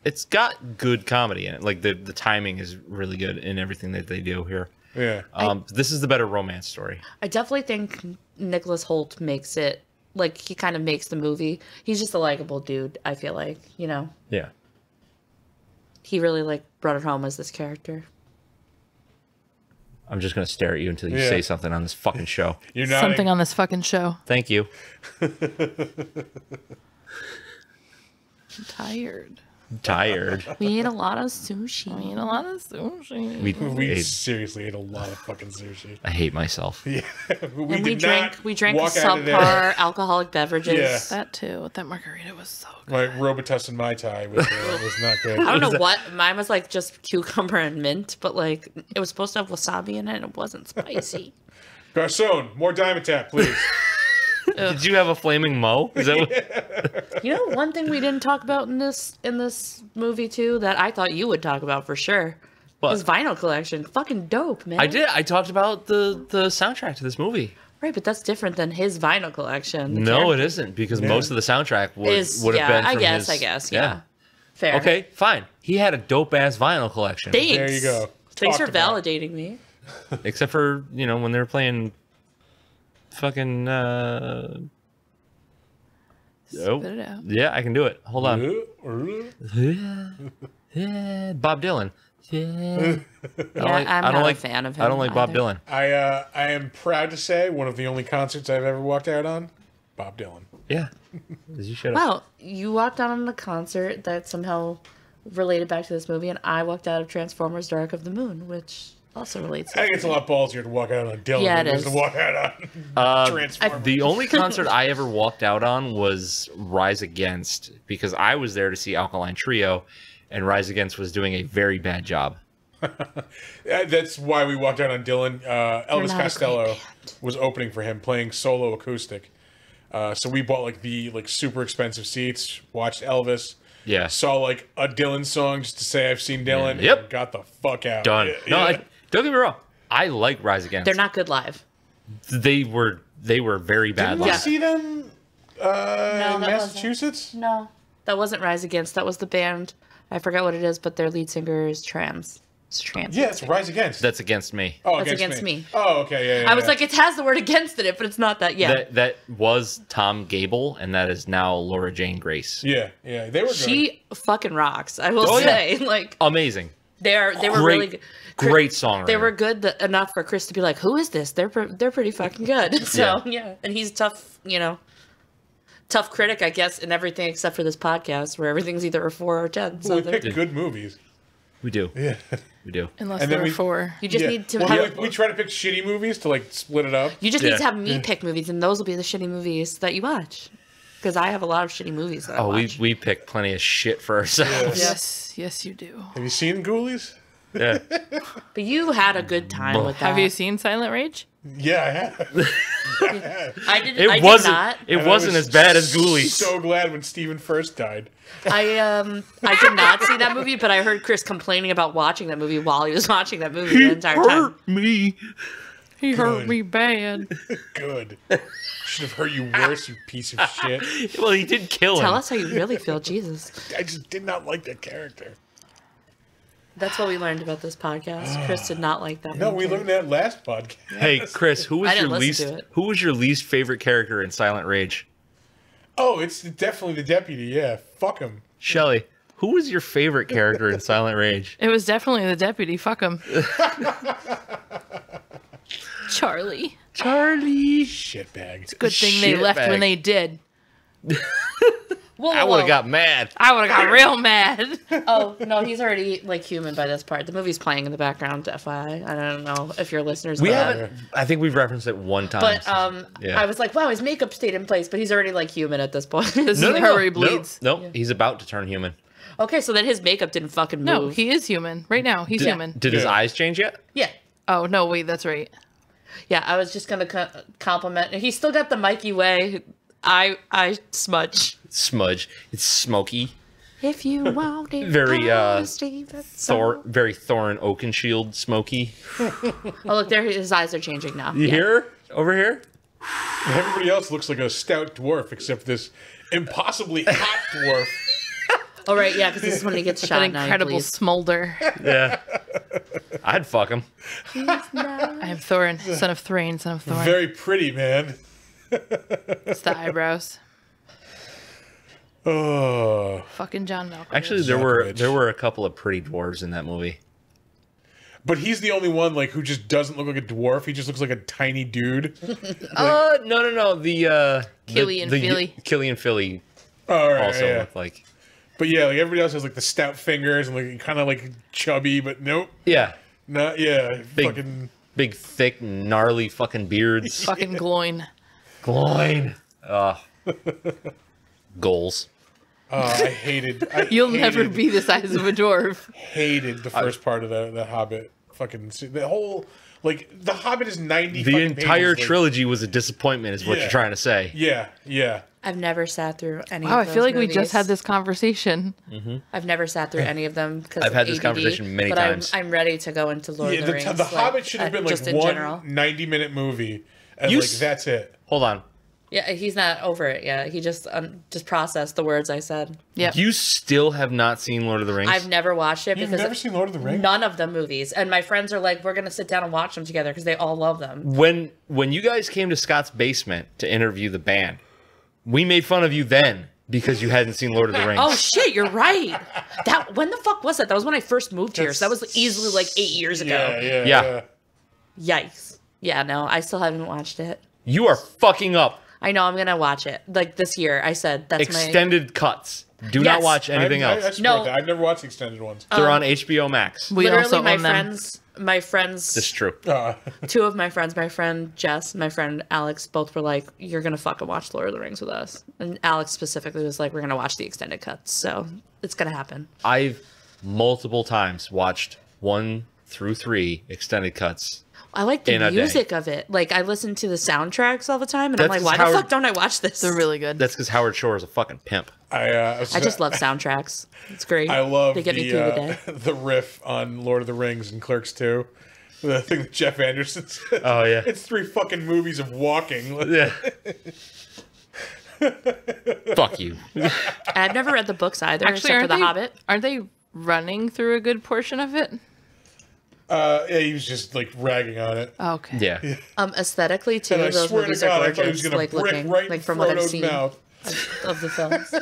it's got good comedy in it. Like the timing is really good in everything that they do here. Yeah. This is the better romance story. I definitely think Nicholas Holt makes it, like, he kind of makes the movie. He's just a likable dude, I feel like, Yeah. He really, like, brought it home as this character. I'm just gonna stare at you until you Yeah. say something on this fucking show. You're not Something on this fucking show. Thank you. I'm tired. Tired. We ate a lot of sushi. I eat a lot of sushi. We ate- seriously ate a lot of fucking sushi. I hate myself. Yeah, And we did drank walk out of there. subpar alcoholic beverages. Yeah. That too. That margarita was so good. My Robitussin Mai Tai was not good. I don't know what mine was like, just cucumber and mint, but like it was supposed to have wasabi in it, and it wasn't spicy. Garcon, more Diamond Tap, please. Did you have a flaming mo? Is that what? You know, one thing we didn't talk about in this movie too that I thought you would talk about for sure. What? His vinyl collection, fucking dope, man. I did. I talked about the soundtrack to this movie. Right, but that's different than his vinyl collection. The No, it character isn't, because most of the soundtrack would have yeah, been from I guess, yeah. Fair. Okay, fine. He had a dope ass vinyl collection. Thanks. There you go. Thanks for Talked about. validating me. Except for, when they were playing fucking Spit it out. yeah, I can do it. Hold on. I Bob Dylan. Yeah, I'm not a fan of him. I don't like Bob either. Dylan. I am proud to say one of the only concerts I've ever walked out on, Bob Dylan. Yeah. You should have. Wow, you walked out on a concert that somehow related back to this movie, and I walked out of Transformers: Dark of the Moon, which also relates. I think it's a lot ballsier to walk out on Dylan Yeah, than it it is to is. walk out on Transformers. The only concert I ever walked out on was Rise Against, because I was there to see Alkaline Trio, and Rise Against was doing a very bad job. That's why we walked out on Dylan. Elvis not a Costello great was opening for him, playing solo acoustic. So we bought the super expensive seats, watched Elvis, Yeah. saw a Dylan song just to say I've seen Dylan. Yep. And got the fuck out. Done. Yeah, No, yeah. don't get me wrong. I like Rise Against. They're not good live. They were very bad Didn't we live. see them in that Massachusetts? No, that wasn't Rise Against. That was the band. I forgot what it is, but their lead singer is trans. It's trans. Yeah, it's Rise Against. That's against me. Oh, That's against against me. Oh, okay, yeah. I was like, it has the word against in it, but it's not that. Yeah, That was Tom Gable, and that is now Laura Jane Grace. yeah, they were good. she fucking rocks. I will Oh, yeah. say, Amazing. they were Great, really good. great songwriter. They were good enough for Chris to be like, "Who is this? They're pretty fucking good." So yeah, and he's tough, tough critic, I guess, in everything except for this podcast, where everything's either a 4 or 10. So we there- picked good movies. We do. Yeah. We do. Unless And there then were we- 4. you just Yeah. need to Well, have. we try to pick shitty movies to split it up. You just Yeah. need to have me pick movies, and those will be the shitty movies that you watch. Because I have a lot of shitty movies that I Oh, watch. we picked plenty of shit for ourselves. Yes, you do. Have you seen Ghoulies? Yeah. But you had a good time with that. Have you seen Silent Rage? Yeah, I have. I did. It I wasn't. did not. It And I wasn't was as bad as Ghoulies. So glad when Stephen first died. I did not see that movie, but I heard Chris complaining about watching that movie while he was watching that movie the entire time. me. He Good. hurt me bad. Good. Should have hurt you worse, you piece of shit. Well, he did kill him. Tell us how you really feel, Jesus. I just did not like that character. That's what we learned about this podcast. Chris did not like that. No, movie. we learned that last podcast. Hey, Chris, who was I your didn't listen to it. Who was your least favorite character in Silent Rage? Oh, it's definitely the deputy. Yeah, fuck him. Shelley, who was your favorite character in Silent Rage? It was definitely the deputy. Fuck him. Charlie. Charlie. Shitbag. Good thing they left Shitbag. when they did. Whoa, I would have got mad. I would have got real mad. Oh no, he's already human by this part. The movie's playing in the background. FYI, I don't know if your listeners. We know that. haven't. I think we've referenced it one time. But Yeah. I was like, wow, his makeup stayed in place, but he's already human at this point. This is the part where he no, bleeds. no, he's about to turn human. Okay, so then his makeup didn't fucking move. No, he is human. Right now, he's human. Did his Yeah. eyes change yet? Yeah. Oh, no, wait, that's right. Yeah, I was just gonna compliment. He's still got the Mikey way. I smudge. Smudge. It's smoky. If you want it, Very, honesty, that's all. Very Thorin Oakenshield smoky. Oh, look there, his eyes are changing now. You Yeah. hear her? Over here? Everybody else looks like a stout dwarf except this impossibly hot dwarf. Oh right, yeah, because this is when he gets shot. That incredible smolder. Yeah. I'd fuck him. I am Thorin, son of Thrain, son of Thorin. Very pretty, man. It's the eyebrows. Oh, Fucking John Malkovich. Actually, there were a couple of pretty dwarves in that movie. But he's the only one like who just doesn't look like a dwarf. He just looks like a tiny dude. No. Killian Philly. Killian Philly Oh, right, also yeah. look like. But yeah, like everybody else has like the stout fingers and like kind of like chubby, but nope. Yeah. Not fucking Big, thick, gnarly fucking beards. Fucking gloin. Gloin. Goals. I hated. You'll never be the size of a dwarf. Hated the first part of the Hobbit. Fucking the whole like the Hobbit is 90. The entire pages, trilogy was a disappointment, is what you're trying to say. Yeah. I've never sat through any. Wow, I of those feel like we movies. just had this conversation. I've never sat through any of them because I've had this conversation many times. I'm ready to go into Lord of the Rings. The Hobbit should have been like just in one general. 90-minute movie, and You like s- that's it. Hold on. Yeah, he's not over it yet. He just processed the words I said. Yep. You still have not seen Lord of the Rings? I've never watched it You've because never seen Lord of the Rings? none of the movies. And my friends are like, we're gonna sit down and watch them together because they all love them. When you guys came to Scott's basement to interview the band, we made fun of you then because you hadn't seen Lord of the Rings. Oh shit, you're right. When the fuck was that? That was when I first moved here. So that was easily like 8 years ago. Yeah. Yikes. Yeah, no, I still haven't watched it. You are fucking up. I know I'm gonna watch it like this year. I said that's Extended cuts. Do not Yes. watch anything I else. support No. that. I've never watched the extended ones. They're on HBO Max. We literally also my own them. friends. This is true. Two of my friends, my friend Jess, my friend Alex, both were like, "You're gonna fucking watch Lord of the Rings with us." And Alex specifically was like, "We're gonna watch the extended cuts." So it's gonna happen. I've multiple times watched 1 through 3 extended cuts. I like the In a day. music of it. Like I listen to the soundtracks all the time, and That's I'm like, 'cause "Why Howard- the fuck don't I watch this?" They're really good. That's because Howard Shore is a fucking pimp. I just love soundtracks. It's great. I love they get me through the day. the riff on Lord of the Rings and Clerks 2. The thing that Jeff Anderson said. Oh, yeah. It's 3 fucking movies of walking. Yeah. Fuck you. I've never read the books either, Actually, except for The Hobbit. Aren't they running through a good portion of it? Yeah, he was just like ragging on it. Oh, okay. Yeah. Aesthetically too, And I those swear to movies God, are I thought he was gorgeous. gonna Like brick looking, right in like from what I've Frodo's seen mouth. of the films.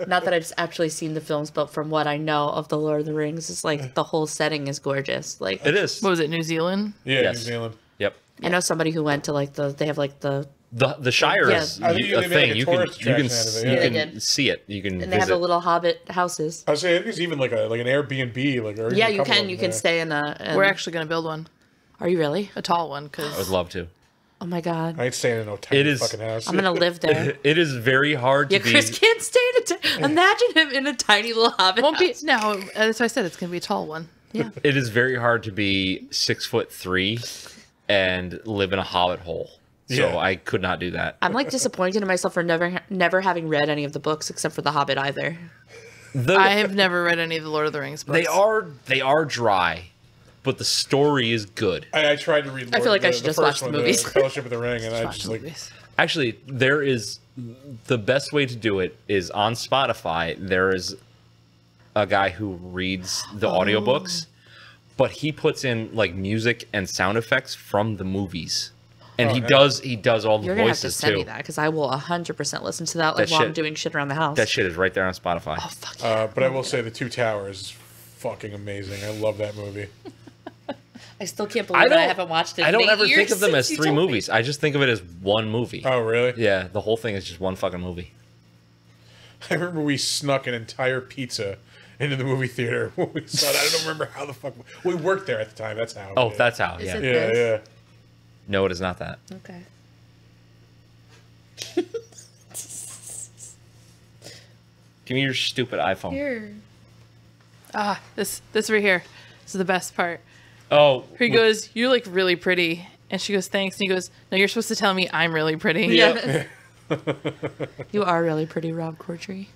Not that I've actually seen the films, but from what I know of the Lord of the Rings, it's like the whole setting is gorgeous. Like It is. What was it, New Zealand? Yeah, Yes. New Zealand. Yep. I know somebody who went to like they have like the The Shire Yeah. is I think a they made, thing. like, a you can tourist attraction out of it, yeah. you They can did. see it. You can and they have visit. the little Hobbit houses. I was saying, I think there's even like an Airbnb. Like, or Yeah, even a you couple can. of You them can there. stay in a. We're actually going to build one. Are you really? A tall one, I would because love to. Oh my god! I ain't staying in no tiny It is- fucking house. I'm gonna live there. It is very hard to Yeah, be. Chris can't stay in imagine him in a tiny little Hobbit won't be. house. No, that's why I said it's going to be a tall one. Yeah. It is very hard to be 6'3" and live in a hobbit hole. So Yeah. I could not do that. I'm like disappointed in myself for never having read any of the books except for The Hobbit either. I have never read any of the Lord of the Rings books. They are dry, but the story is good. I tried to read. I feel like I should the just first watch the one, movies. Fellowship of the Ring, and I Watch just the like. movies. Actually, there is the best way to do it is on Spotify. There is a guy who reads the audiobooks, but he puts in like music and sound effects from the movies. And he does all the You're gonna have to voices send too. me that because I will 100% listen to that like That while I'm shit- doing shit around the house. That shit is right there on Spotify. Oh fuck yeah! But I will say, The Two Towers is fucking amazing. I love that movie. I still can't believe that I haven't watched it. I in don't 8 ever years think of them since as you 3 told me. movies. I just think of it as one movie. Oh, really? Yeah, the whole thing is just one fucking movie. I remember we snuck an entire pizza into the movie theater when we saw it. I don't remember how the fuck we worked there at the time. That's how. Oh, that's how. Is Yeah. it- Yeah, yeah. No, it is not that. Okay. Give me your stupid iPhone. Here. This right here. This is the best part. Oh, He goes, "You're like really pretty," and she goes, "Thanks." And he goes, "No, you're supposed to tell me I'm really pretty." Yeah. You are really pretty, Rob Cordray.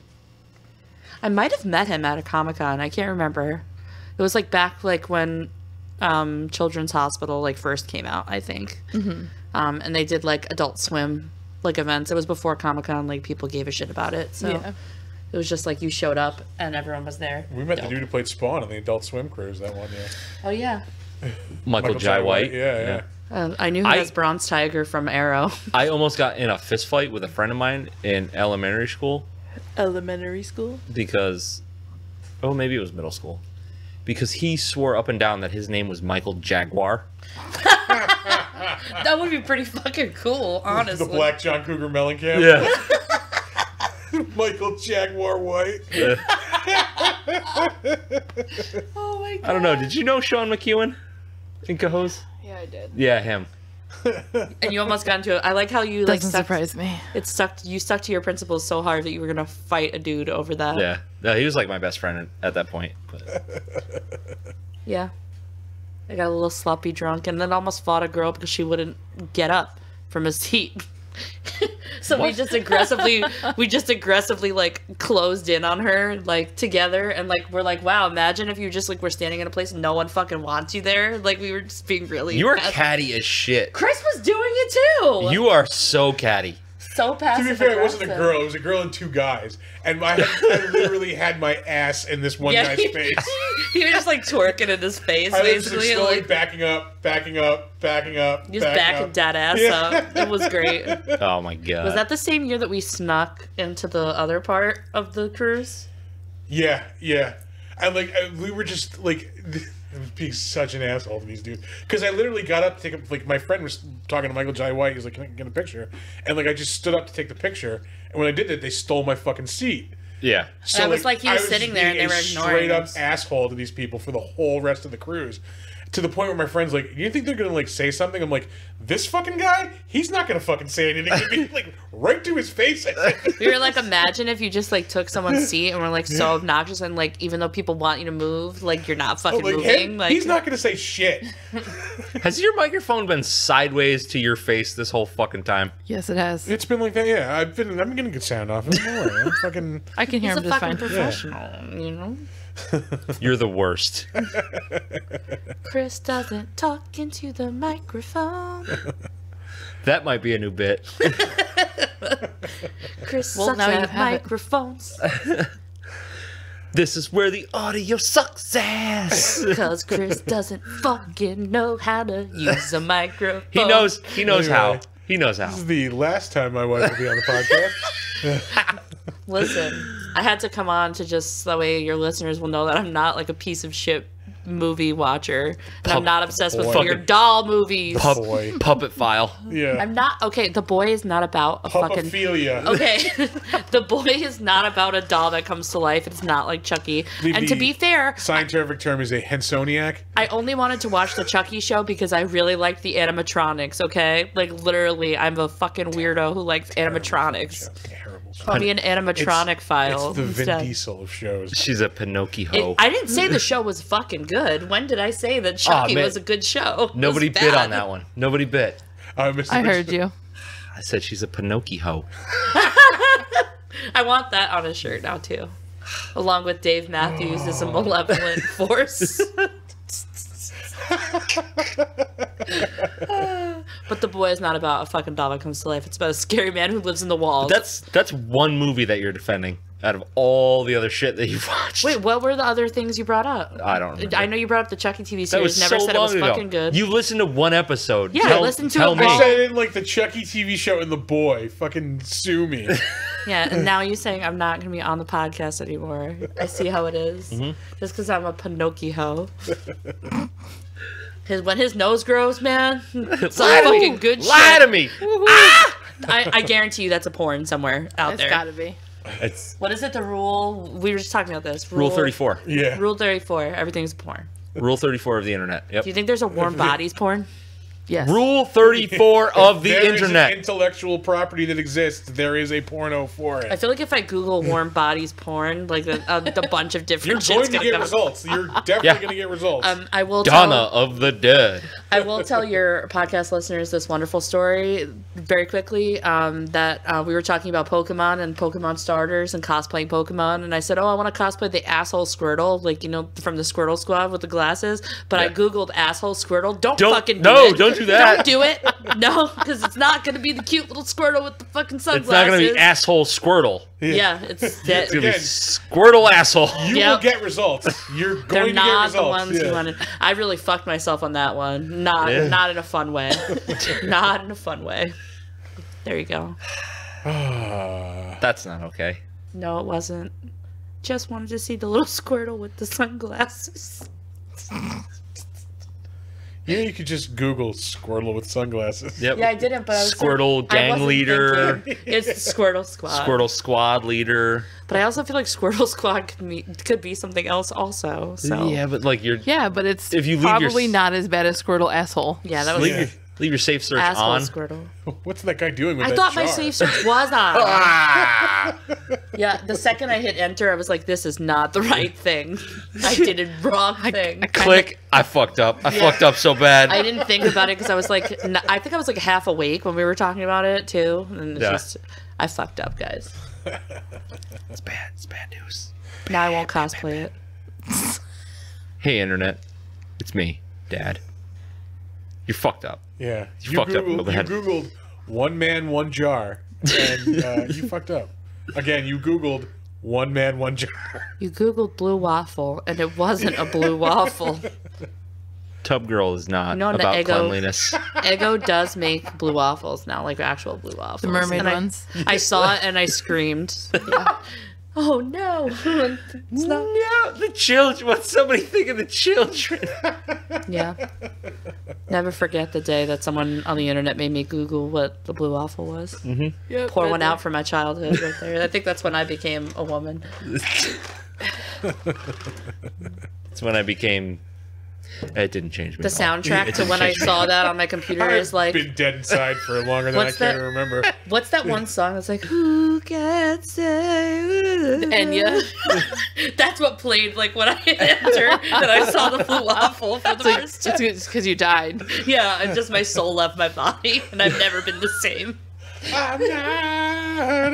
I might have met him at a Comic-Con. I can't remember. It was like back like when Children's Hospital like first came out, I think. Mm-hmm. And they did like Adult Swim like events. It was before Comic-Con. Like people gave a shit about it. So Yeah. it was just like you showed up and everyone was there. We met the dude who played Spawn on the Adult Swim cruise that one year. Oh yeah. Michael Jai White. Yeah. I knew him as Bronze Tiger from Arrow. I almost got in a fist fight with a friend of mine in elementary school Elementary school. because, oh, maybe it was middle school. because he swore up and down that his name was Michael Jaguar. That would be pretty fucking cool, honestly. The Black John Cougar Mellencamp. Yeah. Michael Jaguar White. Yeah. Oh my god. I don't know. Did you know Sean McEwen in Cahos? Yeah, I did. Yeah, him. And you almost got into it. I like how you Doesn't surprise me. You stuck to your principles so hard that you were gonna fight a dude over that. Yeah. No, he was like my best friend at that point. But... Yeah. I got a little sloppy drunk and then almost fought a girl because she wouldn't get up from a seat. So we just aggressively like closed in on her like together, and like we're like, wow, imagine if you just like were standing in a place and no one fucking wants you there. Like we were just being really You were catty as shit. Chris was doing it too. You are so catty. So passive. To be fair, it wasn't a girl. It was a girl and two guys. And I literally had my ass in this one guy's face. He was just like twerking in his face, I was basically. slowly Like, backing up. just backing dead ass up. It was great. Oh my god. Was that the same year that we snuck into the other part of the cruise? Yeah. And like we were just like being such an asshole to these dudes, because I literally got up to take a, like my friend was talking to Michael Jai White. He was like, "Can I get a picture?" And like I just stood up to take the picture, and when I did that, they stole my fucking seat. Yeah. So I was like he was sitting there and they were ignoring straight up us. asshole to these people for the whole rest of the cruise. To the point where my friend's like, "You think they're gonna like say something?" I'm like, "This fucking guy, he's not gonna fucking say anything to me." Like right to his face. We were like, imagine if you just like took someone's seat and were like so obnoxious, and like even though people want you to move, like you're not fucking like, moving. hey, Like he's not gonna say shit. Has your microphone been sideways to your face this whole fucking time? Yes, it has. It's been like that. Yeah, I'm getting good sound off. Don't worry, I'm fucking. I can hear he's him a just fucking fine. professional, you know. You're the worst. Chris doesn't talk into the microphone. That might be a new bit. Chris Well, sucks now you at have it. microphones. This is where the audio sucks ass. Because Chris doesn't fucking know how to use a microphone. He knows how. Anyway. He knows how. This is the last time my wife will be on the podcast. Listen, I had to come on to just so that way your listeners will know that I'm not like a piece of shit movie watcher, and I'm not obsessed with boy. weird doll movies. Boy. Puppet file. Yeah. I'm not okay. The Boy is not about a fucking. Puppophilia. Okay, The Boy is not about a doll that comes to life. It's not like Chucky. And to be fair, scientific term is a Hensoniac. I only wanted to watch the Chucky show because I really liked the animatronics. Okay, like literally, I'm a fucking weirdo who likes animatronics. Terrible. Call me an animatronic file. It's the Vin instead. Diesel of shows. She's a Pinocchio. I didn't say the show was fucking good. When did I say that Chucky man. was a good show? It Nobody was bit bad. on that one. Nobody bit. I heard you. I said she's a Pinocchio. I want that on a shirt now too, along with Dave Matthews as a malevolent force. But The Boy is not about a fucking doll that comes to life. It's about a scary man who lives in the walls. That's one movie that you're defending out of all the other shit that you've watched. Wait, what were the other things you brought up? I don't remember. I know you brought up the Chucky TV series. That was Never so said it was long ago. fucking good. You listened to one episode. Yeah, I listened to tell it me. all. I said I didn't like the Chucky TV show and The Boy. Fucking sue me. Yeah, and now you're saying I'm not going to be on the podcast anymore. I see how it is. Just because I'm a Pinocchio. When his nose grows, man, it's some fucking good shit. Lie to me. I guarantee you that's a porn somewhere out It's there. gotta be. It's What is it? The rule? We were just talking about this. Rule 34. Yeah. Rule 34. Everything's porn. Rule 34 of the internet. Yep. Do you think there's a warm bodies porn? Yes. Rule 34 of the There is internet. an intellectual property that exists. There is a porno for it. I feel like if I Google warm bodies porn, like a bunch of different You're shit's going to gonna get come. results. You're definitely Yeah. going to get results. I will Donna tell. of the Dead. I will tell your podcast listeners this wonderful story very quickly. That we were talking about Pokemon and Pokemon starters and cosplaying Pokemon, and I said, "Oh, I want to cosplay the asshole Squirtle, like from the Squirtle Squad with the glasses." But I googled asshole Squirtle. Don't fucking do it. don't do that. Don't do it. No, because it's not going to be the cute little Squirtle with the fucking It's sunglasses. not going to be asshole Squirtle. Yeah, it's It's going to be Again. Squirtle asshole. you Yep. will get results. You're going They're to get not results. the ones Yeah. you wanted. I really fucked myself on that one. Not in a fun way. Not in a fun way. There you go. That's not okay. No, it wasn't. Just wanted to see the little Squirtle with the sunglasses. You know, you could just Google Squirtle with sunglasses. Yep. Yeah, I didn't, but I was Squirtle I gang wasn't leader. thinking. It's Squirtle Squad. Squirtle squad leader. But I also feel like Squirtle Squad could be something else also. So Yeah, but like you're Yeah, but it's If you leave your probably s- not as bad as Squirtle asshole. yeah, that was leave your safe search asshole on. Squirtle. What's that guy doing with I that thought my jar? safe search was on. Yeah, the second I hit enter, I was like, this is not the right thing. I did a wrong thing. Click. I fucked up. I fucked up so bad. I didn't think about it because I was like, I think I was like half awake when we were talking about it too. And it's Yeah. just, I fucked up, guys. It's bad. It's bad news. Now I won't cosplay it. Hey, internet. It's me, Dad. You're fucked up. Yeah, You fucked up with the head. Googled one man, one jar, and you fucked up. Again, you Googled one man, one jar. You Googled blue waffle, and it wasn't a blue waffle. Tub Girl is not No, the about Eggo- cleanliness. Eggo does make blue waffles now, like actual blue waffles. The mermaid And ones. I saw it and I screamed. Yeah. Oh no! It's not. No, the children. What's somebody think of the children? Yeah. Never forget the day that someone on the internet made me Google what the blue waffle was. Yep, Pour one out for my childhood right there. I think that's when I became a woman. It's when I became. It didn't change me. The at all. soundtrack to when I saw that on my computer is like, Been dead inside for longer than I What's can that? remember. what's that one song that's like, who can say? Enya. That's what played like when I hit enter and I saw the blue waffle for the first time. It's because you died. Yeah, and just my soul left my body and I've never been the same. I'm not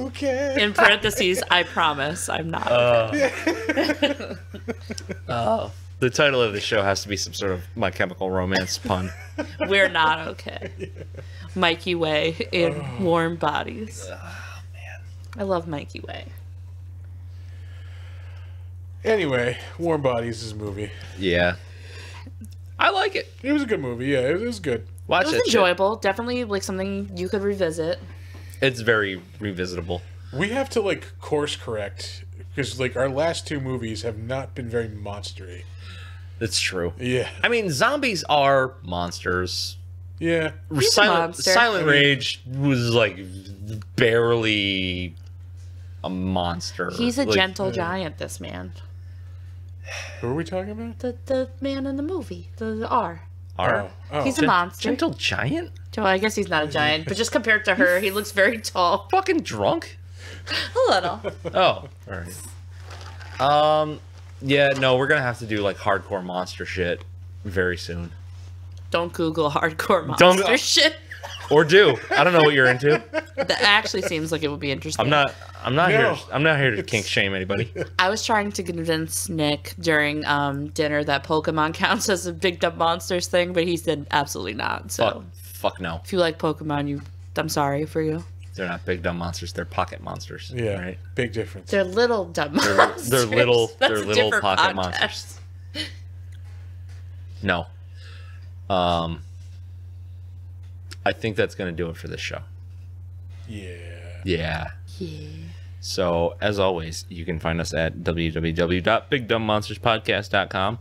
okay. In parentheses, I promise I'm not. The title of the show has to be some sort of My Chemical Romance pun. We're not okay. Mikey Way in Warm Bodies. Oh, man. I love Mikey Way. Anyway, Warm Bodies is a movie. Yeah. I like it. It was a good movie. Yeah, it was good. Watch It was that shit. enjoyable. Definitely like something you could revisit. It's very revisitable. We have to like course correct because like our last two movies have not been very monstery. It's true. Yeah, I mean, zombies are monsters. yeah. He's a monster. Silent Rage was like barely a monster. He's a Like, gentle giant, this man. Who are we talking about? The man in the movie. The R. Are He's a monster. gentle giant? So I guess he's not a giant, but just compared to her, he looks very tall. Fucking drunk? A little. Oh, all right. Yeah, no, we're gonna have to do like hardcore monster shit very soon. Don't Google hardcore Don't- monster shit. Or do. I don't know what you're into. That actually seems like it would be interesting. I'm not No, here to kink shame anybody. I was trying to convince Nick during dinner that Pokemon counts as a big dumb monsters thing, but he said absolutely not. So Fuck no. if you like Pokemon, I'm sorry for you. They're not big dumb monsters, they're pocket monsters. Yeah, Right? big difference. They're little dumb monsters. They're little That's they're a little different pocket podcast. monsters. No. I think that's gonna do it for this show. Yeah. Yeah. Yeah. So, as always, you can find us at www.bigdumbmonsterspodcast.com.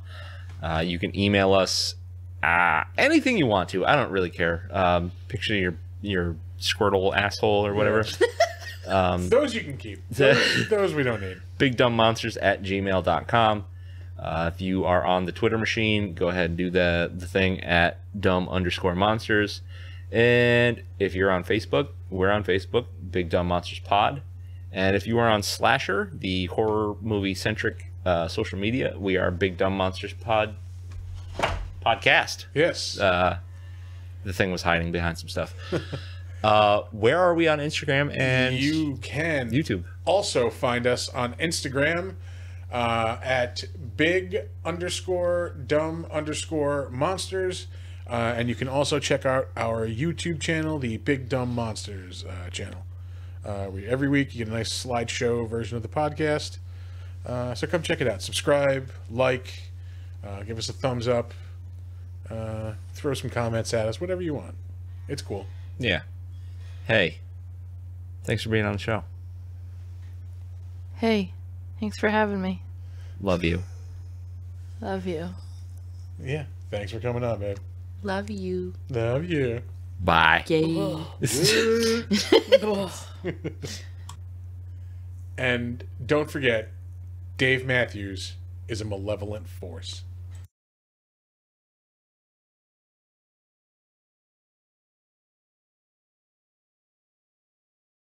You can email us anything you want to. I don't really care. Picture your Squirtle asshole or whatever. Those you can keep. Those we don't need. bigdumbmonsters@gmail.com. If you are on the Twitter machine, go ahead and do the thing at dumb_monsters. And if you're on Facebook, we're on Facebook, Big Dumb Monsters Pod. And if you are on Slasher, the horror movie centric social media, we are Big Dumb Monsters Podcast. Yes. The thing was hiding behind some stuff. Where are we on Instagram and you can YouTube? also find us on Instagram at big_dumb_monsters. And you can also check out our YouTube channel, the Big Dumb Monsters channel. Every week you get a nice slideshow version of the podcast. So come check it out. Subscribe, like, give us a thumbs up, throw some comments at us, whatever you want. It's cool. Yeah. Hey, thanks for being on the show. Hey, thanks for having me. Love you. Love you. Yeah. Thanks for coming on, babe. Love you. Love you. Bye. Yay. And don't forget, Dave Matthews is a malevolent force.